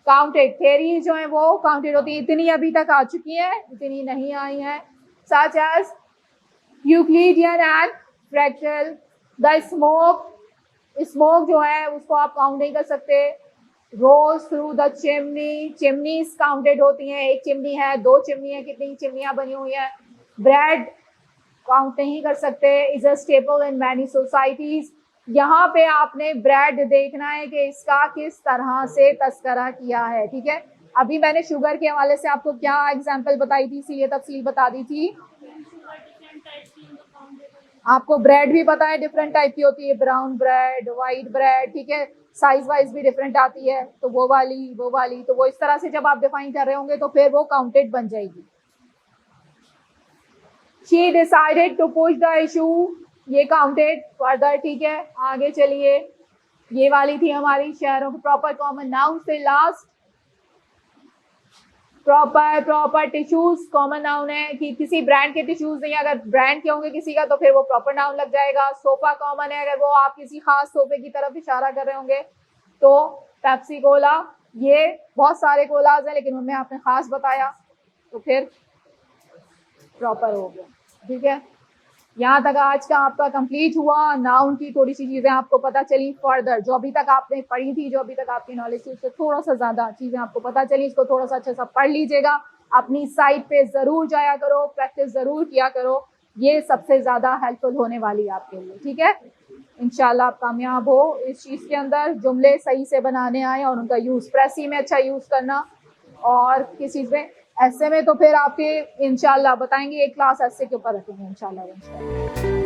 counted. Theories जो है वो counted होती है. इतनी अभी तक आ चुकी हैं, इतनी नहीं आई हैं. Such as Euclidean and fractal. The smoke जो है उसको आप काउंट नहीं कर सकते. Rose through the chimney. Chimneys counted होती हैं. एक चिमनी है, दो चिमनी है, कितनी चिमनियां बनी हुई हैं. Bread काउंट नहीं कर सकते. Is a staple in many societies. यहाँ पे आपने ब्रेड देखना है कि इसका किस तरह से तस्करा किया है. ठीक है, अभी मैंने शुगर के हवाले से आपको क्या एग्जांपल बताई थी, इसीलिए तफसील बता दी थी. आपको ब्रेड भी पता है डिफरेंट टाइप की होती है, ब्राउन ब्रेड, वाइट ब्रेड. ठीक है, साइज वाइज भी डिफरेंट आती है. तो वो वाली तो वो इस तरह से जब आप डिफाइन कर रहे होंगे तो फिर वो काउंटेड बन जाएगी. She decided to push the issue. ये counted further. ठीक है, आगे चलिए. ये वाली थी हमारी शहरों के प्रॉपर कॉमन नाउन से last. Proper tissues common noun है कि किसी ब्रांड के टिश्यूज नहीं, अगर ब्रांड के होंगे किसी का तो फिर वो प्रॉपर नाउन लग जाएगा. सोफा कॉमन है अगर वो आप किसी खास सोफे की तरफ इशारा कर रहे होंगे. तो पेप्सी कोला, ये बहुत सारे कोलाज हैं लेकिन उनमें आपने खास बताया तो फिर प्रॉपर हो गया. ठीक है, यहाँ तक आज का आपका कंप्लीट हुआ. नाउन की थोड़ी सी चीज़ें आपको पता चली. फर्दर जो अभी तक आपने पढ़ी थी, जो अभी तक आपकी नॉलेज थी, उससे थोड़ा सा ज़्यादा चीज़ें आपको पता चली. इसको थोड़ा सा अच्छा सा पढ़ लीजिएगा. अपनी साइट पे ज़रूर जाया करो, प्रैक्टिस ज़रूर किया करो. ये सबसे ज़्यादा हेल्पफुल होने वाली है आपके लिए. ठीक है, इंशाल्लाह आप कामयाब हो इस चीज़ के अंदर. जुमले सही से बनाने आए और उनका यूज़ प्रेसी में अच्छा यूज़ करना. और किस चीज़ में, ऐसे में तो फिर आपके इंशाल्लाह बताएंगे एक क्लास ऐसे के ऊपर रखेंगे इंशाल्लाह.